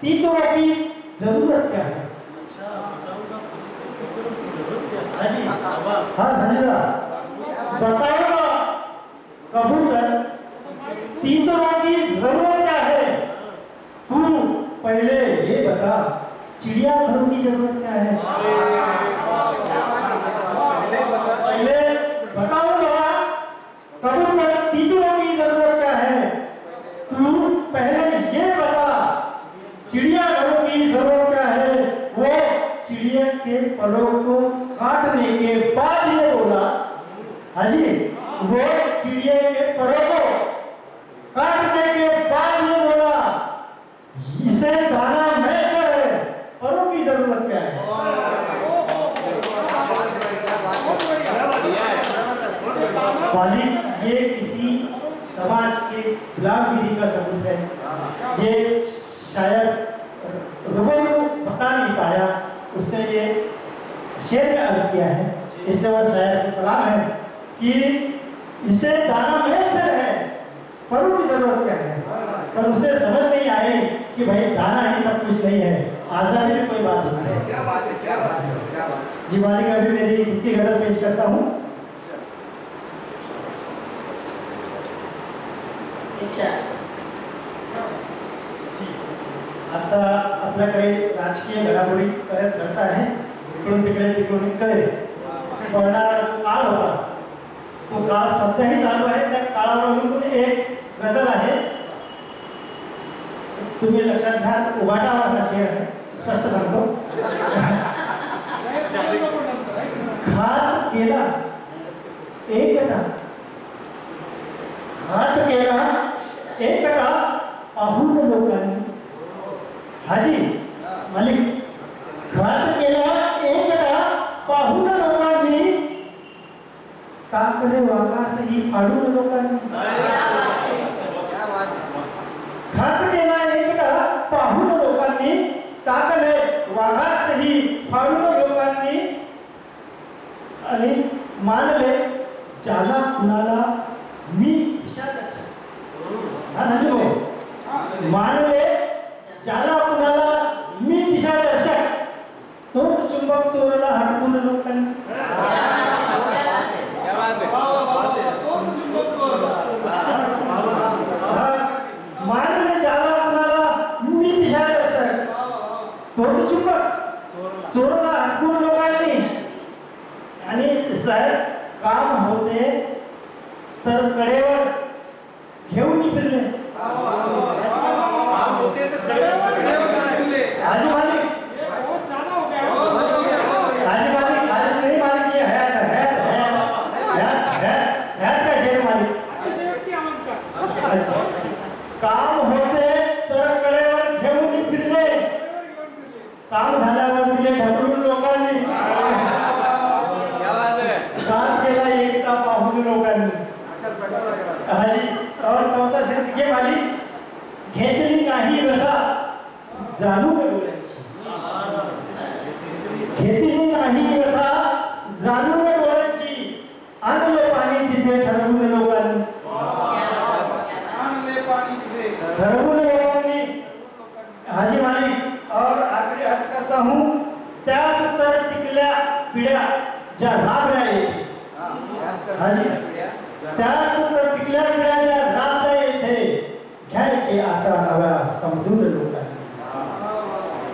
तीतरों की जरूरत क्या है. हाँ जी. हाँ संजीदा. बताऊंगा कबूतर तीतरों की जरूरत क्या है, तू पहले ये बता चिड़ियाघरों की जरूरत क्या है. पहले बताऊंगा कबूतर तीतरों की जरूरत क्या है, तू पहले ये बता चिड़ियाघरों की जरूरत क्या है. वो चिड़िया के परों को काटने के बाद ये बोला. हाँ जी. वो चिड़िया के परों को काटने के बाद ये बोला इसे दाना मैसर है, परों की जरूरत क्या है. मालिक ये किसी समाज के गुलामगिरी का सबूत है. ये शायद रूबरू बता नहीं पाया, उसने ये शेर में अर्ज किया है. इसलिए वह शायद सलाम है कि इसे दाना मैसर है, परों की जरूरत क्या है. पर उसे समझ नहीं आए कि भाई दाना ही सब कुछ नहीं है, आजादी में कोई बात नहीं है. क्या बात है, क्या बात है, क्या बात है. जी मालिक अभी मेरी हिंदी गजल पेश करता हूँ. इच्छा. आता आपल्याकडे राजकीय घडामोडी बऱ्याच घडत आहे. इकडून तिकडून इकडे पडणारा काळ होता, तो काळ सध्याही चालू आहे. त्या काळावरून एक गझल आहे, तुम्ही लक्षात घ्या. उघाटावर हा शेर आहे, स्पष्ट सांगतो. घात केला एकटा, घात केला एकटा पाहून लोकांनी. हाजी मालिक, घात केला एकटा पाहून लोकांनी, काकडे वाकासही फाडून लोकांनी. घात केला एकटा पाहून लोकांनी, टाकले वाघासही फाडून लोकांनी. आणि मानले ज्याला कुणाला मी विषादर्शक. मानले ज्याला कुणाला मी दिशादर्शक, तोच चुंबक चोरला हटकून लोकांनी. मानले ज्याला कुणाला मी दिशादर्शक, तोच चुंबक चोरला हटकून लोकांनी. आणि साहेब काम होते तर कडेवर घेऊन फिरले. हाजी मालिक, हाजी मालिक, आज नहीं मालिक, ये हयात का शेर मालिक. काम होते तर कडेवर घेऊन फिरले, काम झाल्यावर दिले ढकलून लोकांनी. साथ केला एकटा पाहून लोकांनी. हाजी और चौथा शेर ये मालिक, घेतली नाही व्यथा जाणून डोळ्यांची. घेतली नाही व्यथा जाणून डोळ्यांची, आणले पाणी तिथे ठरवून लोकांनी. ठरवून लोकांनी. हाजी मालिक और आखिरी अर्ज करता हूँ, त्याच तर टिकल्या पिढ्या ज्या राबल्या येथे. हाजी, त्याच तर टिकल्या पिढ्या ज्या राबल्या येथे, घ्यायचे आता नव्या समजून लोकांनी.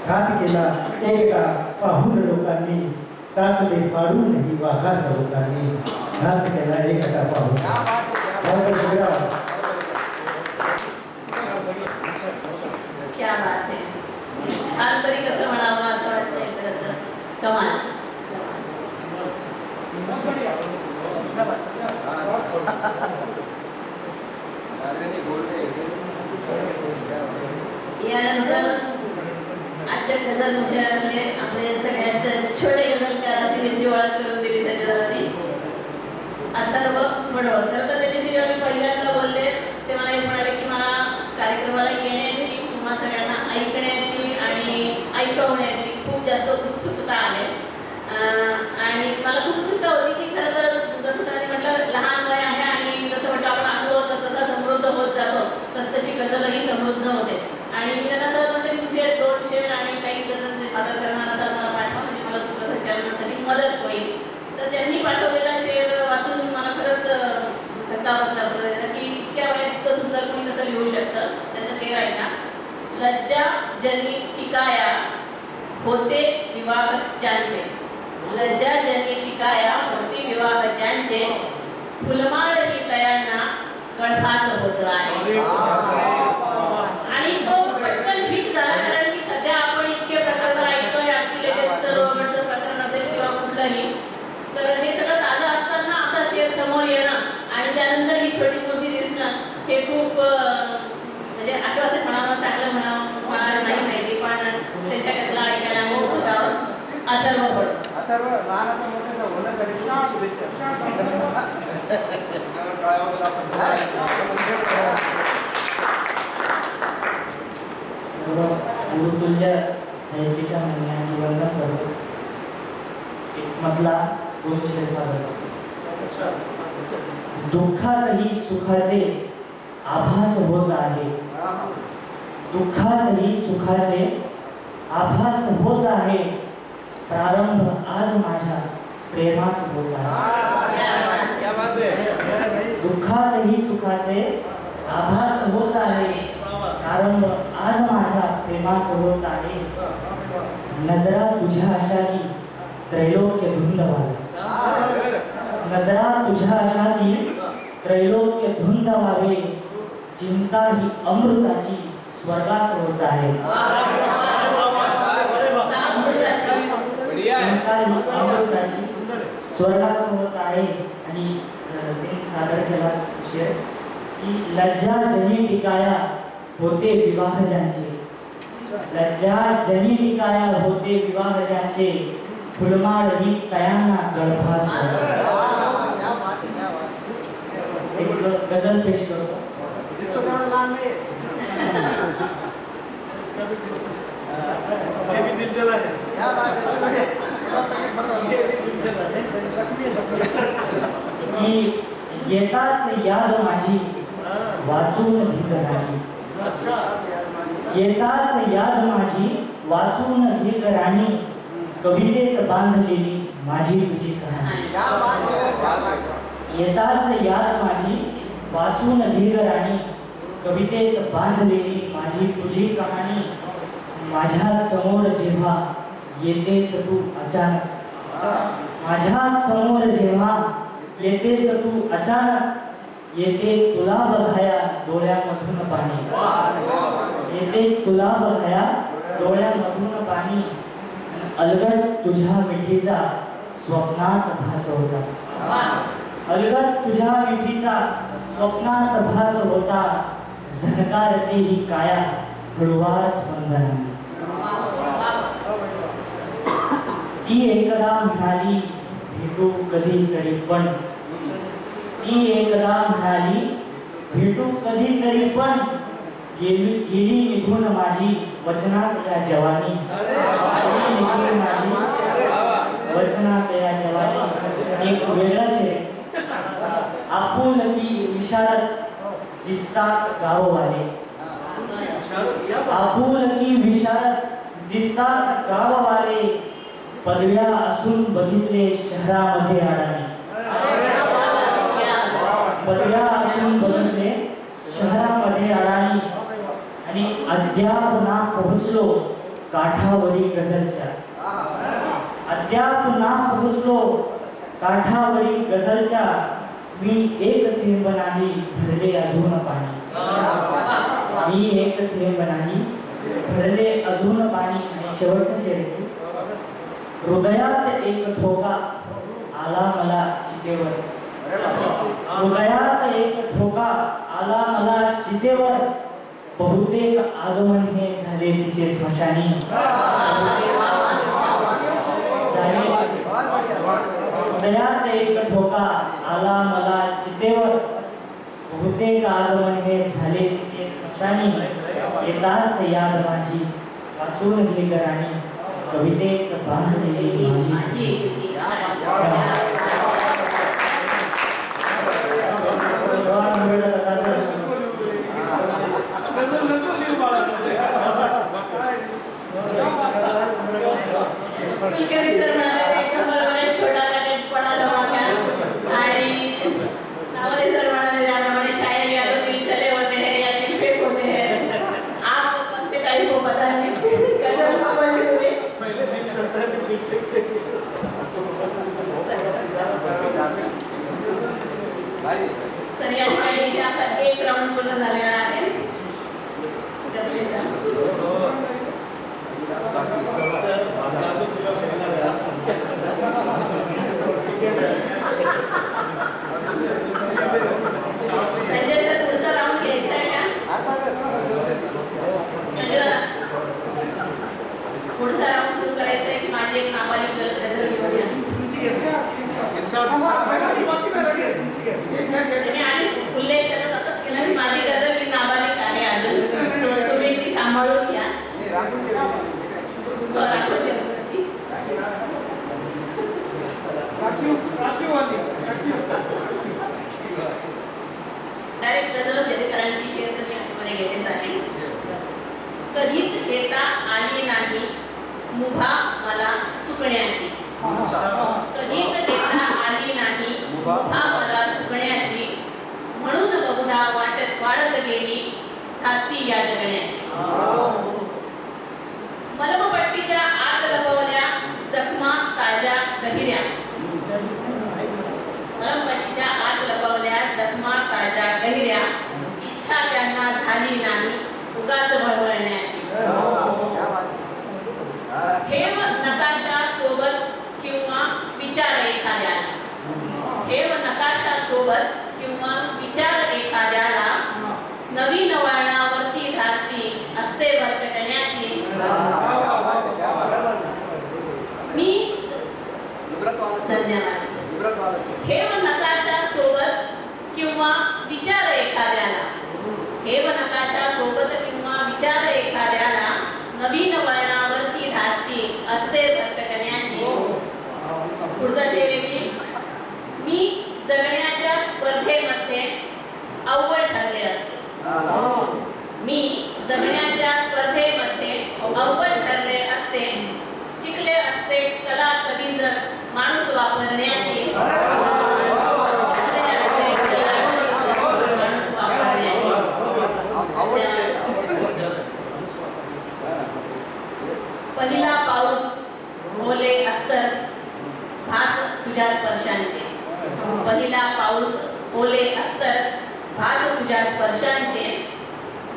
घात केला एकटा पाहून लोकांनी, टाकले फाडून ही वाघास लोकांनी. घात केला एकटा पाहून. क्या बात है. छान तरी कसं म्हणावं असं वाटतंय खरं तर. कमाल. यानंतर आजच्या गझल मुशायरातले आपले सगळ्यात छोटे गझलकार अशी त्यांची ओळख करून दिली सगळ्यांनी. अथर्व म्हणवळ. खरं तर त्याच्याशी जेव्हा मी पहिल्यांदा बोलले ते मला एक म्हणाले की मला कार्यक्रमाला येण्याची किंवा सगळ्यांना ऐकण्याची आणि ऐकवण्याची खूप जास्त उत्सुकता आहे. आणि मला खूप उत्सुकता होती की खरं तर जसं त्यांनी म्हटलं लहान वय आहे आणि जसं म्हटलं आपण अनुभव जसा समृद्ध होत जातो तसतशी गझलही समृद्ध होते. आणि मी त्यांना सहज म्हणते की तुमचे 2 शेर आणि काही गझल जे सादर करणार असाल मला पाठवा, म्हणजे मला सूत्रसंचालनासाठी मदत होईल. तर त्यांनी पाठवलेला शेर वाचून मला खरंच धक्का बसला की इतक्या वयात इतकं सुंदर कोणी कसं लिहू शकतं. त्याचं शेर आहे ना, लज्जा जनी टिकाया होते विवाह ज्यांचे. लज्जा जनी टिकाया होते विवाह ज्यांचे, फुलमाळ ही तयांना गळफास होत आहे. आणि तो पटकन फिट झाला, कारण की सध्या आपण इतके प्रकरण ऐकतोय, अगदी लेटेस्ट रोगडचं प्रकरण असेल किंवा कुठलंही, तर हे सगळं ताजं असताना असा शेर समोर येणं आणि त्यानंतर ही छोटी मूर्ती दिसणं हे खूप म्हणजे आश्वासित म्हणावं, चांगलं म्हणावं मला नाही माहिती, पण त्याच्या गझला ऐकायला मी उत्सुक आहोत. अथर्व पडो. गुरुतुल्य साहित्यिका म्हणण्याची वंदन करतो. एक मधला 2 शेर सादर करतो. दुःखातही सुखाचे आभास होत आहे. दुःखातही सुखाचे आभास होत आहे. प्रारंभ आज माझ्या प्रेमास होत आहे. दुःखातही सुखाचे आभास होत आहे कारण आज माझ्या प्रेमास होत आहे नजरा तुझ्या आशाती त्रैलोक्य धुंद व्हावे नजरा तुझ्या आशाती त्रैलोक्य धुंद व्हावे चिंता ही अमृताची स्वर्गास होत आहे चिंता ही अमृताची स्वर्गास होत आहे आणि त्यांनी सादर केला विषय की लज्जा जनी टिकाया होते विवाह ज्यांचे लज्जा जनी टिकाया होते विवाह ज्यांचे फुलमाळ ही तयांना गळफास एक गजल पेश करतो की येताच याद माझी वाचून भीत राणी येताच याद माझी वाचून भीत राणी कवितेत बांधलेली माझी तुझी कहाणी येताच याद माझी वाचून भीत राणी कवितेत बांधलेली माझी तुझी कहाणी माझ्या समोर जेव्हा येतेस तू अचानक माझ्या समोर जेव्हा येतेस तू अचानक येते तुला बघाया डोळ्यामधून पाणी येते तुला बघाया डोळ्यामधून पाणी अलगद तुझ्या मिठीचा स्वप्नात भास होता अलगद तुझ्या मिठीचा स्वप्नात भास होता झणकारते ही काया हळुवार स्पंदनाने ती एकदा म्हणाली भेटू कधीतरी पण ती एकदा म्हणाली भेटू कधीतरी पण गेली निघून माझी वचनात या जवानी गेली निघून माझी वचनात या जवानी एक वेगळा आहे आपुलकी विशारद दिसतात गाववाले आपुलकी विशारद दिसतात गाववाले पदव्या असून बघितले शहरामध्ये अडाणी पदव्या असून बघितले शहरामध्ये अडाणी आणि अद्याप ना पोहोचलो काठावरी गझलच्या अद्याप ना पोहोचलो काठावरी गझलच्या मी एक थेंब नाही भरले अजून पाणी मी एक थेंब नाही भरले अजून पाणी आणि शेवटचं शेर हृदयात एक ठोका आला मला चितेवर हृदयात एक ठोका आला मला चितेवर बहुतेक आगमन हे झाले तिचे स्मशानी हृदयात एक ठोका आला मला चितेवर बहुतेक आगमन हे झाले तिचे स्मशानी येताच याद माझी वाचून घे राणी कवितेत बांधलेली माझी तर या ठिकाणी आता एक राऊंड पूर्ण झालेला आहे पुढचा राऊंड घ्यायचा आहे का पुढचा राऊंड सुरू करायचा आहे की माझी एक नाबालिक गझल आणि उल्लेख करत असंच केला की माझी गझल ही नाबालिक आहे अजून तुम्ही ती सांभाळून घ्या डायरेक्ट गझलच येते कारण ती शेर तर मी आतमध्ये घेते झाली कधीच घेता आली नाही मुभा मला चुकण्याची कधीच घेता आली नाही मुभा मला चुकण्याची म्हणून बहुधा वाढत धास्ती या जगण्याची. मलमपट्टीच्या आत लपवल्या जखमा ताज्या गहिऱ्या. मलमपट्टीच्या आत लपवल्या जखमा ताज्या गहिऱ्या. इच्छा त्यांना झाली नाही उगाच बळबळण्याची. ठेव नकाशा सोबत किंवा विचार एखाद्याला. ठेव नकाशा सोबत किंवा विचार एखाद्याला. नवीन वळणावरती धास्ती असते भरकटण्याची. मी धन्यवाद. ठेव नकाशा सोबत किंवा विचार एखाद्याला. ठेव नकाशा सोबत किंवा विचार एखाद्याला. नवीन वळणावरती धास्ती असते भरकटण्याची. पुढचा शेर आहे की मी जगण्याच्या स्पर्धेमध्ये अव्वल ठरले असते. मी जगण्याच्या स्पर्धेमध्ये अव्वल ठरले असते. शिकले असते कला कधी जर माणूस वापरण्याची. पहिला पाऊस ओले अत्तर भास तुझ्या स्पर्शांचे. पहिला पाऊस ओले अत्तर भास तुझ्या स्पर्शांचे.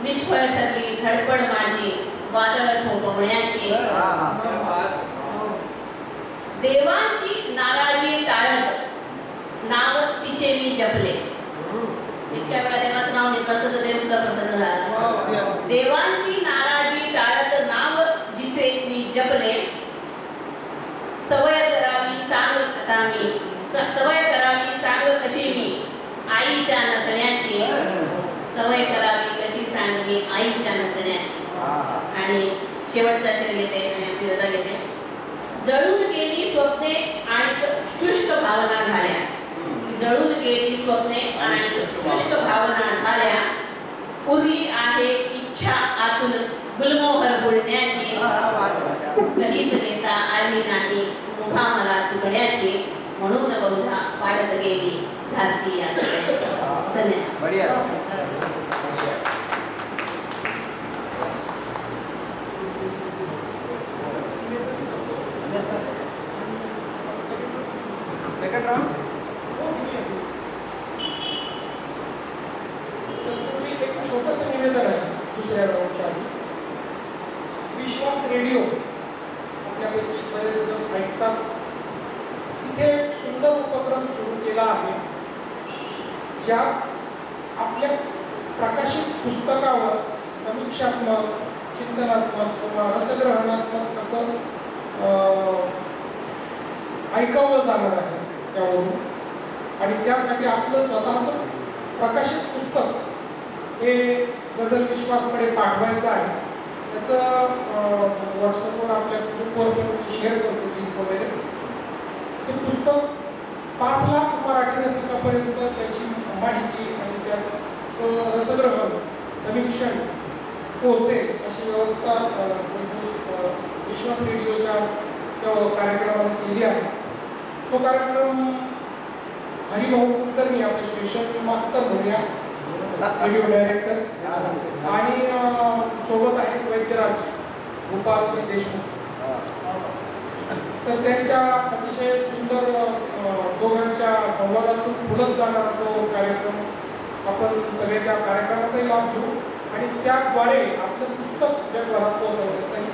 निष्फळ ठरली धडपड माझी वादळ थोपवण्याची. देवांची नाराजी टाळत नाव तिचे मी जपले. इतक्या वेळा देवाचं नाव घेतलं असतं तर देव सुद्धा प्रसन्न झाला. देवांची नाराजी टाळत नाव जिचे मी जपले. सवय करावी सांग आता मी. सवय करावी सांग कशी मी आईच्या नसण्याची. सवय करावी कशी सांगवी आईच्या नसण्याची. आणि शेवटचा शेर घेते आणि आपली रजा घेते. जळून गेली स्वप्ने आणि शुष्क भावना झाल्या. जळून गेली स्वप्ने आणि शुष्क भावना झाल्या. उरली आहे इच्छा आतून गुलमोहर बोलण्याची. कधीच नेता आली नाही मुठा मला चुकण्याची. म्हणून बहुधा वाढत गेली धास्ती या जगण्याची. धन्यवाद. Second round. एक छोटंसं निवेदन आहे दुसऱ्या राऊंडच्या आधी. विश्वास रेडिओ आपल्यापैकी बरेच जण ऐकतात. इथे एक सुंदर उपक्रम सुरू केला आहे ज्यात आपल्या प्रकाशित पुस्तकावर समीक्षात्मक चिंतनात्मक किंवा रसग्रहणात्मक असं ऐकवलं जाणार आहे त्यावरून. आणि त्यासाठी आपलं स्वतःचं प्रकाशित पुस्तक हे गझल विश्वासकडे पाठवायचं आहे. त्याचं व्हॉट्सअपवर आपल्या ग्रुपवर पण शेअर करतो लिंक वगैरे. ते पुस्तक 5 लाख मराठी रसिकापर्यंत त्याची माहिती आणि त्याचं रसग्रहण समीक्षण पोहोचेल अशी व्यवस्था विश्वास रेडिओच्या कार्यक्रमाने केली आहे. तो कार्यक्रम हरिभाऊ कुलकर्णी आपले स्टेशन मास्तर म्हणूया रेडिओ डायरेक्टर आणि सोबत आहेत वैद्यराज गोपालजी देशमुख. तर त्यांच्या अतिशय सुंदर दोघांच्या संवादातून फुलत जाणारा तो कार्यक्रम आपण सगळे त्या कार्यक्रमाचाही लाभ घेऊ आणि त्याद्वारे आपलं पुस्तक जगभरात पोहोचवण्याचाही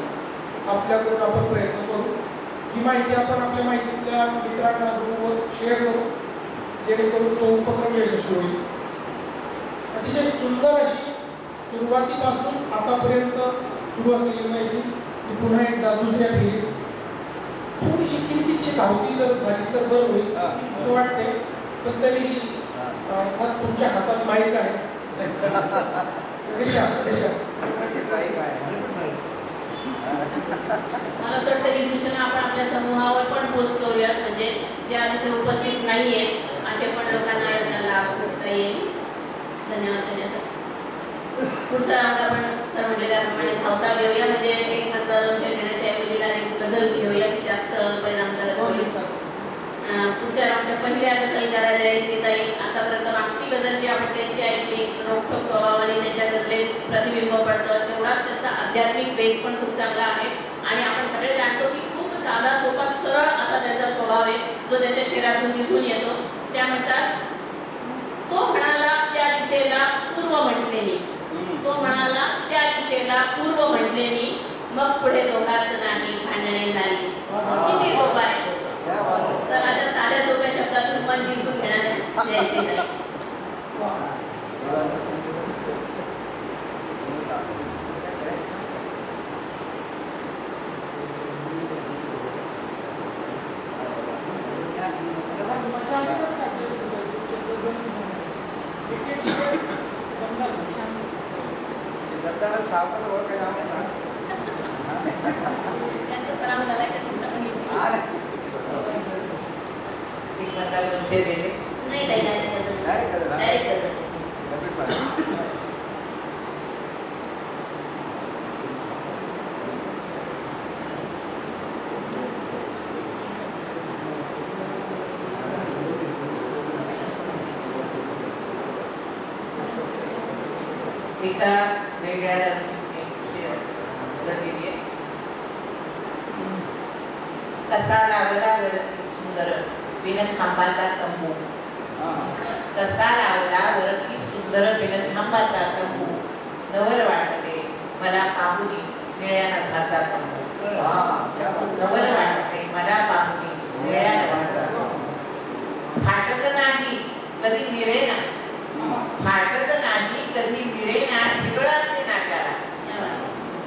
आपल्याकडून आपण प्रयत्न करू. ही माहिती आपण आपल्या माहितीतल्या मित्रांना ग्रुपवर शेअर करू जेणेकरून तो उपक्रम यशस्वी होईल. अतिशय सुंदर अशी सुरुवातीपासून आतापर्यंत सुरू असलेली माहिती मी पुन्हा एकदा दुसऱ्या फेरीत थोडीशी किंचितशी धावती जर झाली तर बरं होईल असं वाटते. पण तरी तुमच्या हातात माहीत आहे. मला असं वाटतं ही सूचना आपण आपल्या समूहावर पण पोस्ट करूयात म्हणजे जे आज इथे उपस्थित नाही आहेत असे पण लोकांना याचा लाभ घेता येईल. धन्यवाद सर. पुढचा राऊंड आपण सर म्हटलेल्याप्रमाणे धावता घेऊया म्हणजे एक नंतर घेण्याच्या ऐवजी एक गझल घेऊया की जास्त परिणामकारक होईल. पुढच्या राऊंडच्या पहिल्या गझलकारा जयश्रीताई. आतापर्यंत मागची गझल जी आपण त्यांची ऐकली रोखोक स्वभावाने त्याच्या गझलेत प्रतिबिंब पडतं तेवढाच त्यांचा आध्यात्मिक बेस पण खूप चांगला आहे. आणि आपण सगळे जाणतो की खूप साधा सोपा सरळ असा त्यांचा स्वभाव आहे जो त्यांच्या शरीरातून दिसून येतो. त्या म्हणतात तो म्हणाला त्या दिशेला पूर्व म्हटलेली, तो म्हणाला त्या दिशेला पूर्व म्हटलेली, मग पुढे दोघात नाही भांडणे झाली. किती सोपा आहे. तर अशा साध्या सोप्या शब्दातून मन जिंकून घेण्याचा जयश्री आहे. त्यांचा सराव झालाय का तुमचा पण इथे? नाही डायरेक्ट एका वेगळ्या कसा लावला वरती सुंदर बिनखांबाचा तंबू, कसा लावला वरती सुंदर बिनखांबाचा तंबू, नवल वाटते मला पाहुनी निळ्या नभाचा तंबू, नवल वाटते मला पाहुनी निळ्या नभाचा तंबू. फाटत नाही कधी मिरेना, फाटत नाही कधी मिरेना, ठिगळ असे ना त्याला,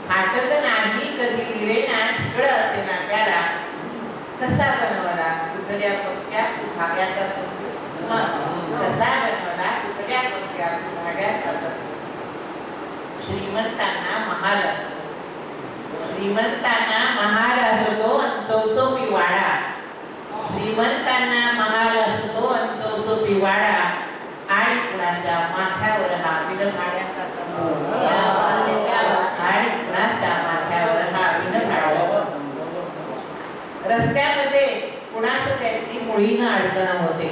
फाटत नाही कधी मिरेना, ठिगळ असे ना त्याला, कसा बनवला कुठल्या पक्क्या भाग्याचा तंबू, कसा बनवला कुठल्या पक्क्या भाग्याचा तंबू. श्रीमंतांना महाल, श्रीमंतांना महाल असतो चौसोपी वाडा, श्रीमंतांना महाल असतो चौसोपी वाडा, आणि कुणाच्या माथ्यावर हा बिनभाड्याचा तंबू, आणि कुणाच्या माथ्यावर हा बिनभाड्याचा तंबू. रस्त्यामध्ये कुणाच त्याची मुळीनं अडचण होते,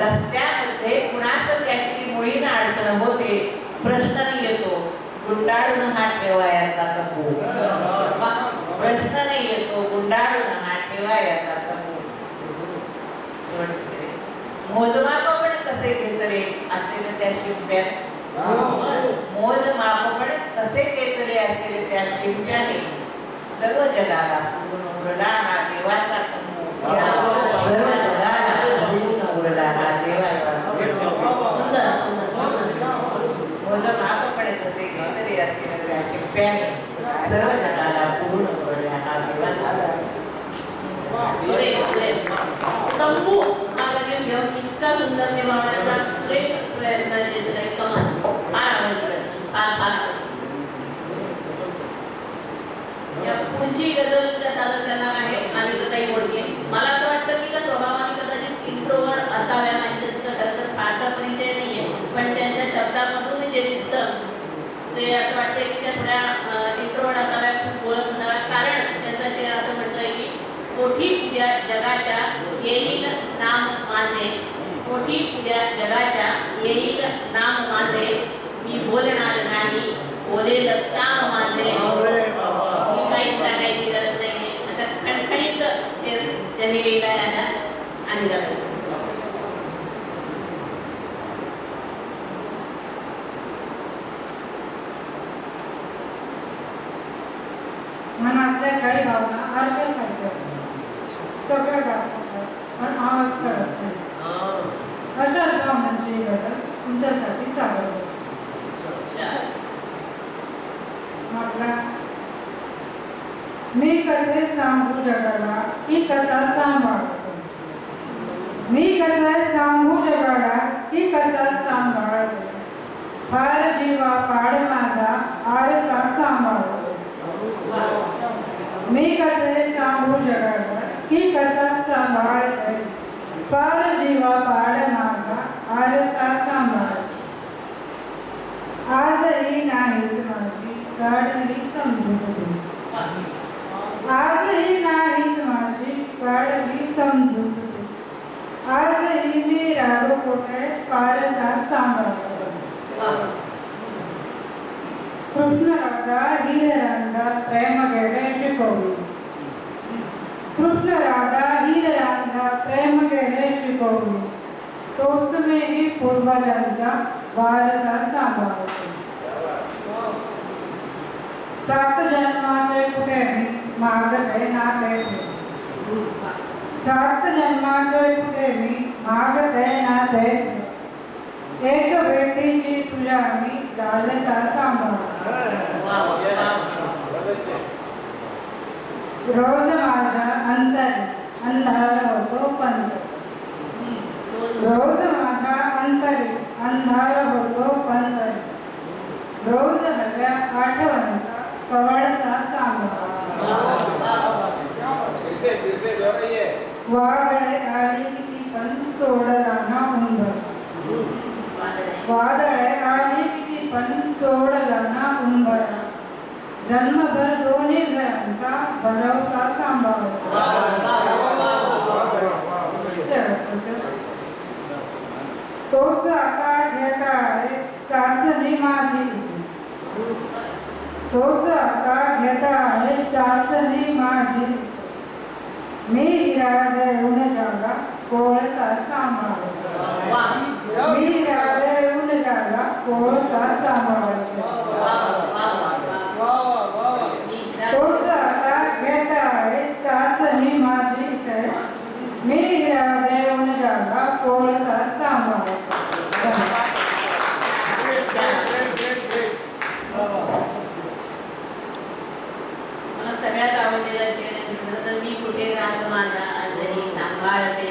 रस्त्यामध्ये कुणाच त्याची मुळीनं अडचण होते, प्रश्न येतो गुंडाळून हा ठेवायचा तंबू, प्रश्न येतो गुंडाळून हा ठेवायचा तंबू. मोजमाप पण कसे घेतले असेल त्या शिंप्याने, मोजमाप पण कसे घेतले असेल त्या शिंप्याने, सर्व जगाला पूर्ण उरला हा देवाचा तंबू, सर्व जगाला पूर्ण उरला हा देवाचा तंबू. मोजमाप पण कसे घेतले असेल त्या शिंप्याने, सर्व जगाला पूर्ण उरला हा देवाचा तंबू हा लगेच घेऊन इतका सुंदर निभावण्याचा प्रयत्न फार आवडलं, फार या पुढची गझल त्या सादर करणार आहे अनिताताई मोडके. मला असं वाटतं की त्या स्वभावाने कदाचित इंट्रोवर्ट असाव्या, म्हणजे त्यांचा खरं तर फारसा परिचय नाहीये, पण त्यांच्या शब्दामधून जे दिसतं ते असं वाटतंय की त्या थोड्या इंट्रोवर्ट असाव्या, खूप बोलत नसाव्या. कारण त्यांचं शेर असं म्हटलंय की मोठी उद्या जगाच्या येईल नाम माझे, मोठी उद्या जगाच्या येईल नाम माझे, मी बोलणार नाही बोलेल काम माझे. मी काहीच सांगायची गरज नाही, असं खणखणीत शेर त्यांनी लिहिला आहे अशा अनिताताई. मनातल्या काही भावना आरशासारख्या सगळं दाखवतात पण आवाज करत नाही. अशाच भावनांची गजल तुमच्यासाठी सादर करतो. म्हटला मी कसे सांगू जगाला की कसा सांभाळतो, मी कसे सांगू जगाला की कसा सांभाळतो, फार जीवा पाड माझा आरसा सांभाळतो, मी कसे सांगू जगाला की कसा सांभाळतो, फार जीवा पाड माझा आरसा सांभाळतो. आजही नाहीच माझी काढली समजूत, आजही नाहीच माझी काढली समजूत, आजही मी रागो कोठे फारसा सांभाळतो. कृष्ण राधा हीर-रांधा प्रेम गेले शिकवली. कृष्ण राधा हीर-रांधा प्रेम गेले शिकवली. तोच मेही पूर्वजांचा वारसा सांभाळतो. 7 जन्माचे कुठे मागते नाते. 7 जन्माचे कुठे मागते नाते. एक भेटीची तुझ्या मी लालसा सांभाळतो. रोज माझ्या अंतरी अंधार होतो पंत. रोज माझ्या अंतरी अंधार होतो पंत. रोज नव्या आठवणीचा कवळसा सांभाळ. वादळे आली किती पण सोडला ना उंबर. वादळे आली किती पण सोडला ना उंबर. जन्मभर दोन्ही घरांचा भरवसा सांभाळतो. तोच आकार घेता आहे चाचणी माझी. तोच आकार घेता आहे चाचणी माझी. मी हिरा देऊन जागा कोळसा सांभाळतो. मी हिरा देऊन जागा कोळसा सांभाळतो. तोच आकार घेता आहे चाचणी माझी. मी हिरा देऊन जागा कोळसा सांभाळतो. मला सगळ्यात आवडलेला शेर म्हटलं तर मी कुठे राहतो माझा आजही सांभाळते.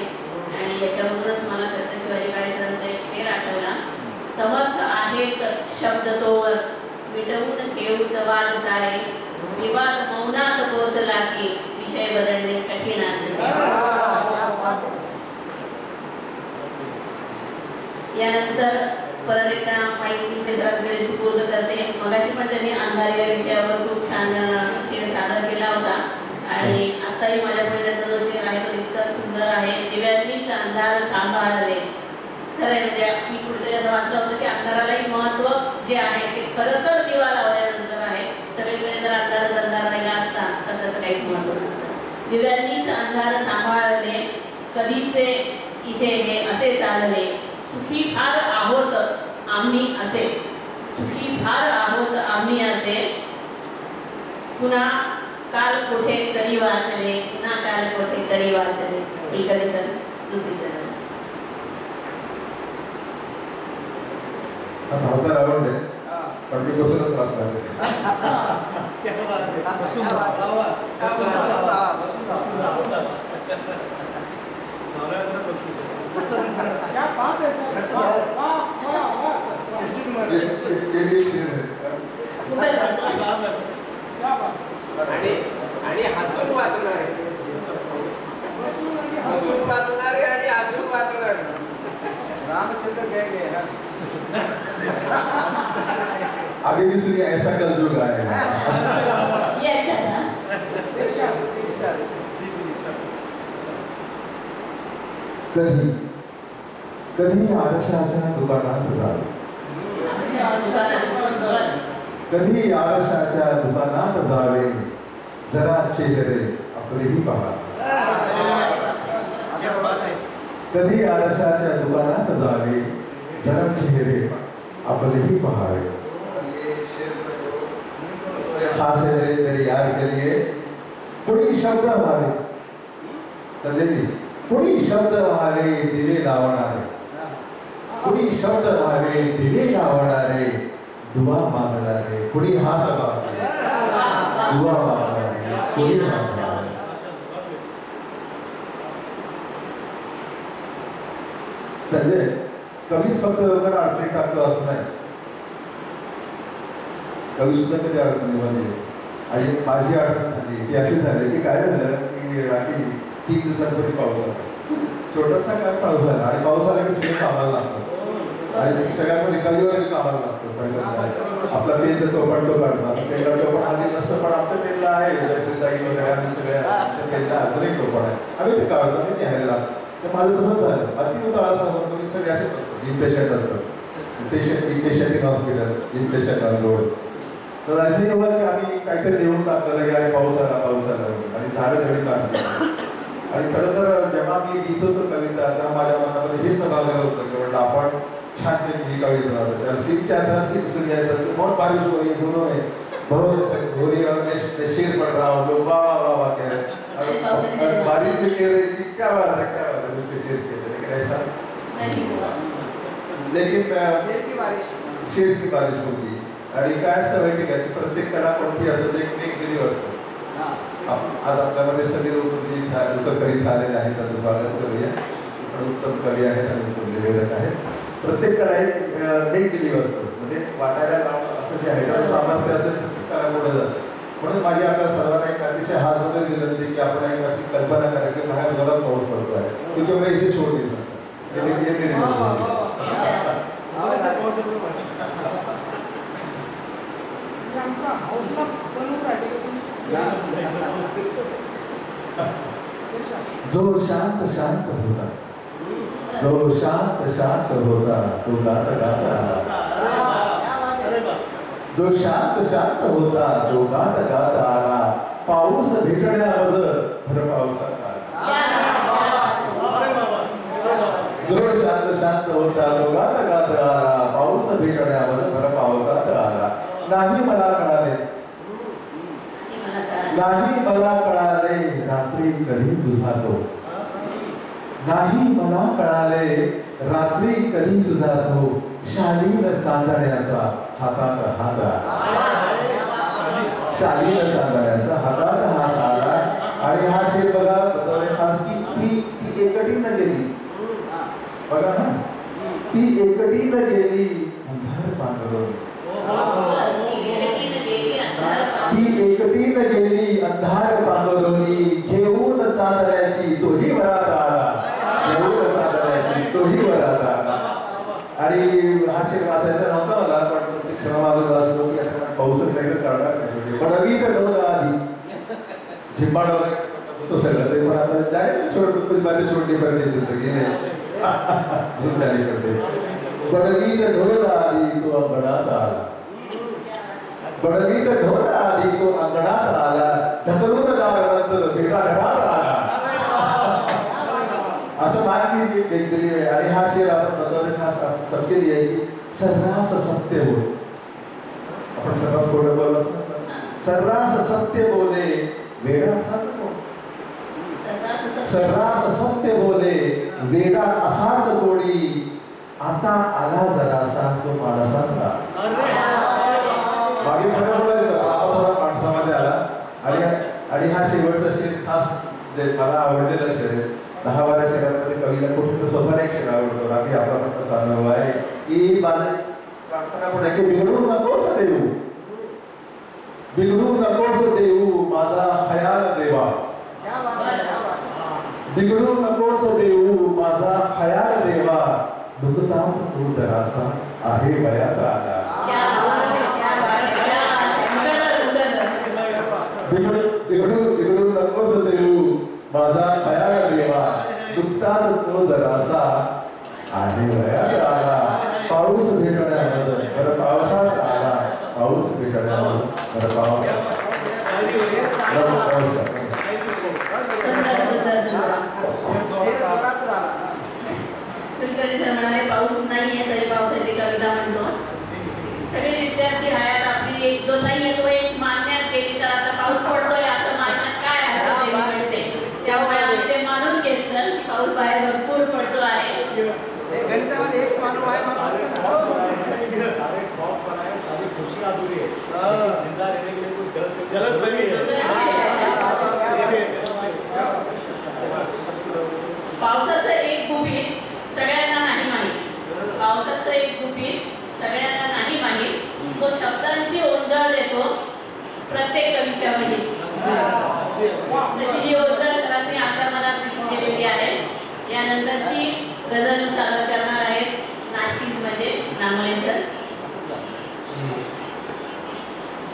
आणि याच्यावरूनच मला छत्रपती शिवाजी महाराजांचा एक शेर आठवला. समर्थ आहेत शब्द तोवर मिटवून ठेवूत वाद सारे. विवाद मौनात पोचला की विषय बदलणे कठीण असते. यानंतर परत एकदा माहिती क्षेत्राकडे सुपूर्द करते. मगाशी पण त्यांनी अंधार या विषयावर खूप छान शेर सादर केला होता. आणि आताही माझ्यापुढे त्याचा जो शेर आहे तो इतका सुंदर आहे. दिव्यांनीच अंधार सांभाळले. खरं आहे, म्हणजे मी कुठेतरी असं वाचलं होतं की अंधारालाही महत्व जे आहे ते खरं तर दिवा लावल्यानंतर आहे. सगळीकडे जर अंधारच अंधार राहिला असता तर त्याचं काहीच महत्व नसतं. दिव्यांनीच अंधार सांभाळले कधीचे इथे हे असे चालले. सुखी फार आहोत आम्ही असे. सुखी फार आहोत आम्ही असे. पुन्हा काल कोठे तरी वाचले. पुन्हा काल कोठे तरी वाचले. इकडे तर दुसरीकडे. भावतर आवडले पण मी बसूनच वाचणार. क्या बात है सर. वाह वाह वाह सर. क्या बात. आणि हसून वाचणार. हसून वाचणारे आणि हसून वाचणार. रामचंद्र गए आगे भी सुनिए ऐसा कलयुग आएगा. ये अच्छा था. कधी कधी आरशाच्या दुकानात जावे. कधी आरशाच्या दुकानात जावे. जरा चेहरे आपलेही पहा. कधी आरशाच्या दुकानात जावे. जरा चेहरे आपलेही पहावे. खास मेरे यार के लिए कोणी शब्द हमारे कधी कोणी शब्द हमारे दिवे लावणारे. कोणी शब्द हमारे दिवे लावणारे. दुआ मागणारे. कोणी हात मागणारे. दुआ मागणारे. कोणी मागणारे. संजय कवीच फक्त वगैरे अडचणी टाकतो असं नाही. कवी सुद्धा कधी अडचणीमध्ये. आणि माझी अडचण झाली ती अशी झाली की काय झालं की रात्री 3 दिवसांपूर्वी पाऊस आला. छोटासा काय पाऊस आला आणि पाऊस आला की सगळे कामाला लागतात. आणि सगळ्यांमध्ये कवीवर कामाला लागतो. पहिल्यांदा आपला पेन तर टोपण तो काढणार. पेनला टोपण आधी नसतं पण आमच्या पेनला आहे. जाई वगैरे आम्ही सगळ्या आमच्या पेनला अजूनही टोपण आहे. आम्ही ते काढतो आणि न्यायला लागतो. तर माझं तसंच झालं. अति उताळा सांगतो मी सगळे असेच असतो. इनपेशंट असतात. Inpatient in hospital. Inpatient on road. तर असंही हवं की आम्ही काहीतरी लिहून टाकलं की अरे पाऊस आला आणि झाडं झडी काढली. आणि खरं तर जेव्हा मी लिहित होतो कविता तेव्हा माझ्या मनामध्ये हे सभागलं होतं की म्हटलं आपण छान ही कविता लावतो. त्याला सीख क्या था सीख सुन गया था बहुत बारिश हो रही है दोनों में बहुत हो रही है और मैं शेर पढ़ रहा हूँ लोग वाह वाह वाह कह रहे हैं और बारिश भी कह रही थी क्या बात है मुझे शेर कहते लेकिन ऐसा लेकिन शेर की बारिश होगी. आणि काय असतं माहिती का की प्रत्येक कला कोणती असतो एक नेकदिली असतो. आज आपल्यामध्ये सगळे लोक उत्तरकरी आलेले आहेत त्यांचं स्वागत करूया. उत्तम कवी आहेत आणि उत्तम निवेदक आहेत. प्रत्येक कला एक दिली असतं म्हणजे वाटायला लावणं असं जे आहे त्याला सामर्थ्य असेल त्याला पुढे जातं. म्हणून माझी आपल्या सर्वांना एक अतिशय हात वगैरे विनंती की आपण एक अशी कल्पना करा की बाहेर जोरात पाऊस पडतो आहे क्योंकि मैं इसे छोड़ नहीं सकता. जो शांत शांत होता जो शांत शांत होता तो गाता गाता आला. जो शांत शांत होता तो गाता गाता आला. पाऊस भेटण्यावर भर पावसात आला. जो शांत शांत होता तो गाता गाता आला. पाऊस भेटण्यावर भर पावसात आला. नाही मला कळाले नाही मला कळाले रात्री कधी तुझा तो नाही मला कळाले रात्री कधी तुझा तो शालीन चांदण्याचा हातात हात शालीन चांदण्याचा हातात हात आला. आणि हा शेर बघा खास की ती एकटीनं गेली बघा ना ती एकटीनं गेली अंधार पांघरून ती एकटीनं गेली अंधार पांघरोनी घेऊन चांदण्याची तोही वरात आला घेऊन चांदण्याची तोही वरात आला. आणि हा शेर वाचायचा नव्हता मला पण क्षमा मागत असलो की आता पाऊसच नाही करणार नाही पडवी तर ढोल आधी झिंबाड वगैरे तो सगळं ते पण आता जायचं छोट कुछ बातें छोटी पडली जिंदगी में झूठ झाली पडते. पडवी तर ढोल आधी तो अंगणात आला पडवी तर ढोल आधी तो अंगणात आला. ढकलून दारानंतर भेटा घरात आला. असं मानवी एक दिली आहे. आणि हा शेर आपण बदलले खास सबके आहे की सर्रास सत्य बोल आपण सर्रास खोटं बोलत सर्रास सत्य बोले वेडा असाच सर्रास सत्य बोले वेडा असाच कोणी आता आला जरासा तो माणसातला. मागे खरं बोलायचं आता माणसामध्ये आला. आणि हा शेवटचा शेर खास जे मला आवडलेला शेर आहे. 10-12 शेरांमध्ये कवीला कुठे स्वतःला एक शेर आवडतो आम्ही आपला पण अनुभव आहे की माझे प्रार्थना पण आहे की बिघडू नकोस देऊ बिघडू नकोस देऊ माझा खयाल देवा बिघडू नकोस देऊ माझा खयाल देवा दुखताच तू जरासा आहे वयात आला. बिघडू नकोस देऊ माझा खयाल देवा दुखताच तो जरासा आहे वयात आला. पाऊस भेटण्यावर बरं पावसात आला पाऊस भेटण्यावर बरं पावसात पाऊस नाहीये तरी पावसाची कविता म्हणतो. सगळे विद्यार्थी आहेत आपली एक जो नाहीये तो एक मान्यात केली तर आता पाऊस पडतोय असं मान्यात काय आहे त्यामुळे आम्ही ते मानून घेतलं की पाऊस बाहेर भरपूर पडतो आहे. पावसाचं एक गुपित सगळ्यांना नाही माहीत पावसाचं एक गुपित सगळ्यांना नाही माहीत. तो शब्दांची ओंजळ देतो प्रत्येक कवीच्या मनी. जशी ही ओंजळ सरांनी आपल्या मनात केलेली आहे. यानंतरची गझल सादर करणार आहेत नाचीज म्हणजे नामले सर.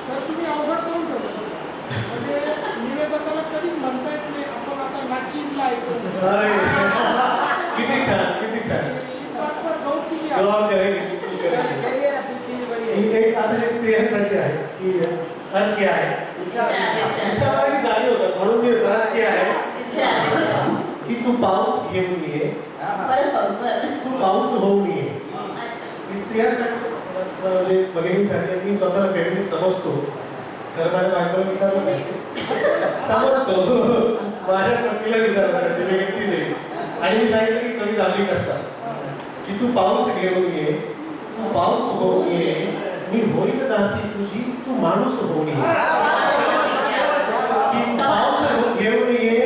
सर तुम्ही अवघड करून ठेवलं म्हणजे निवेदकाला कधीच म्हणता येत नाही आपण आता नाचीजला ऐकतो. किती छान किती छान गौरव केली जबाब करेंगे एक आता हे स्त्रियांसाठी आहे की अर्ज किया आहे ईशाला जागे होतात म्हणून मी अर्ज किया आहे की तू पाऊस घेऊन ये, तू पाऊस होऊन ये. ही स्त्रियांसाठी म्हणजे भगिनींसाठी मी स्वतःला फेमिनिस्ट समजतो. तर माझ्या बायकोला विचारलं नाही समजतो माझ्या पत्नीला विचारलं मी व्यक्ती देईल आणि मी सांगितलं की कमी धार्मिक असतात की तू पाऊस घेऊन ये, तू पाऊस होऊन ये, मी होईल दासी तुझी, तू माणूस होऊन ये. की पाऊस घेऊन ये,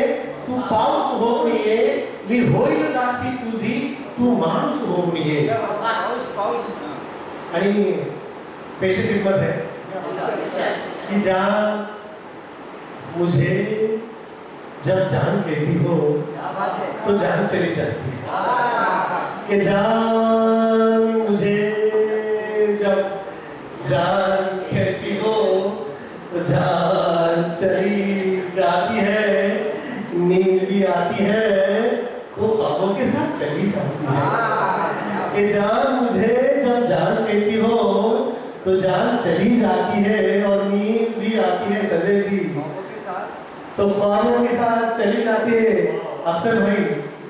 तू पाऊस होऊन ये, मी होईल दासी तुझी, तू माणूस होऊन ये. आणि पेशे हिम्मत है कि जान मुझे जब जान कहती हो तो जान चली जाती है. कि जान मुझे जब जान कहती हो तो जान चली जाती है, नींद भी आती है तो ख्वाबों के साथ चली जाती है. कि जान मुझे जब जान कहती हो तो जान चली जाती है और नींद भी आती है संजय जी, तो ख्वाबों के साथ चली जाती है. अख्तर भाई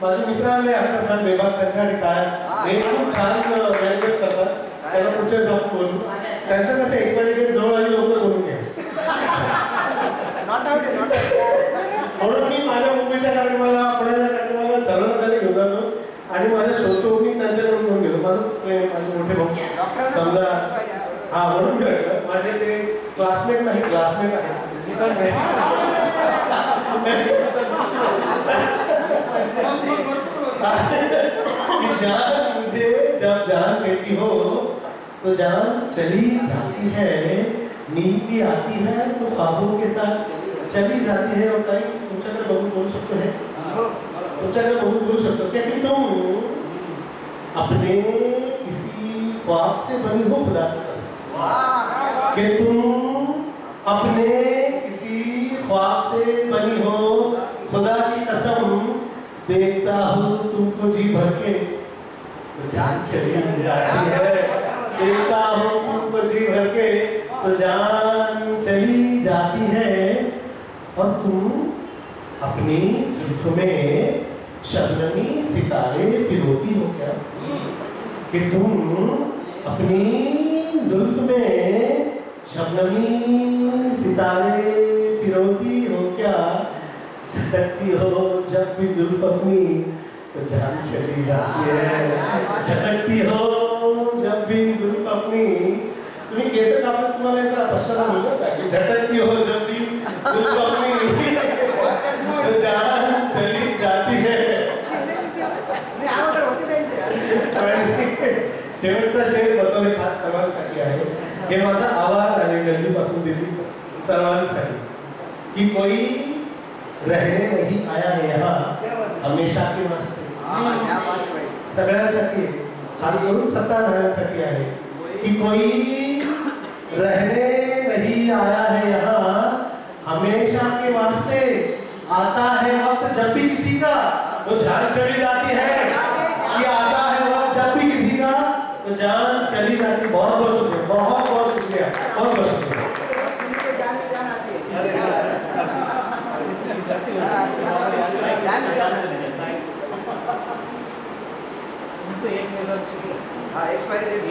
माझे मित्र आले अख्तर खान बेबाक त्यांच्यासाठी काय हे खूप छान मॅनेज करतात. त्यांना पुढच्या जॉब बोलू त्यांचं कसं एक्सपेरिमेंट जवळ आली लवकर बोलून घ्या म्हणून मी माझ्या मुंबईच्या कार्यक्रमाला पुण्याच्या कार्यक्रमाला सर्वांना घेऊन जातो आणि माझ्या शोचं मी त्यांच्याकडून घेऊन घेतो. माझं प्रेम माझे मोठे भाऊ समजा हा म्हणून मी म्हटलं माझे ते क्लासमेट नाही क्लासमेट आहे. जान मुझे जब जान कहती हो तो जान चली जाती है, नींद भी आती है तो ख्वाबों के साथ चली जाती है. और कहीं तुमच्याकडे बघून बोलू शकतो है तुमच्याकडे बघून बोलू शकतो क्या कि तुम अपने किसी ख्वाब से बनी हो खुदा की कसम, कि तुम अपने किसी ख्वाब से बनी हो खुदा की कसम. देखता हूँ तुमको जी भर के तो जान चली जाती है, देखता हूँ तुमको जी भर के तो जान चली जाती है. और तुम अपनी जुल्फ में शबनमी सितारे पिरोती हो क्या, कि तुम अपनी जुल्फ में शबनमी सितारे पिरोती हो क्या. झटकती हो जब भी जुल्फ अपनी तो जान चली जाती है, झटकती हो जब भी जुल्फ अपनी. तुम्ही केस कापले तुम्हाला याचा पश्चाताप होतो का की झटकती हो जब भी जुल्फ अपनी तो जान चली जाती है. शेवटचा शेर बतवले खास सर्वांसाठी आहे. हे माझा आवाज आहे गल्लीपासून दिल्ली सर्वांसाठी की कोई रहने नहीं आया है यहाँ हमेशा के वास्ते. सगळ्यांसाठी खास करून सत्ताधाऱ्यांसाठी आहे कि कोई रहने नहीं आया है यहाँ हमेशा के वास्ते. आता है वक्त जब भी किसी का तो जान चली जाती है, कि आता है वक्त जब भी किसी का तो जान चली जाती. बहुत बहुत शुक्रिया, बहुत बहुत शुक्रिया, बहुत बहुत शुक्रिया.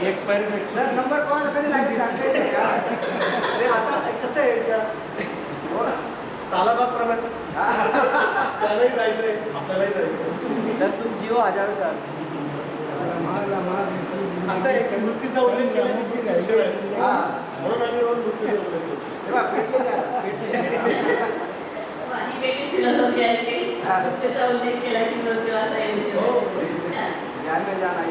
एक्सपायरी सर नंबर कौन कधी लागली सांगते ते आता कसं आहे त्या सालाबाद प्रमाणे त्यालाही जायचंय आपल्यालाही जायचंय. तर तुम जिओ हजार सर असं आहे की वृत्तीचा उल्लेख केला की विषय आहे. म्हणून आम्ही रोज वृत्तीचा उल्लेख करतो. तेव्हा भेटले ही वेगळी फिलॉसॉफी आहे की त्याचा उल्लेख केला की मृत्यू असा जान में जान आई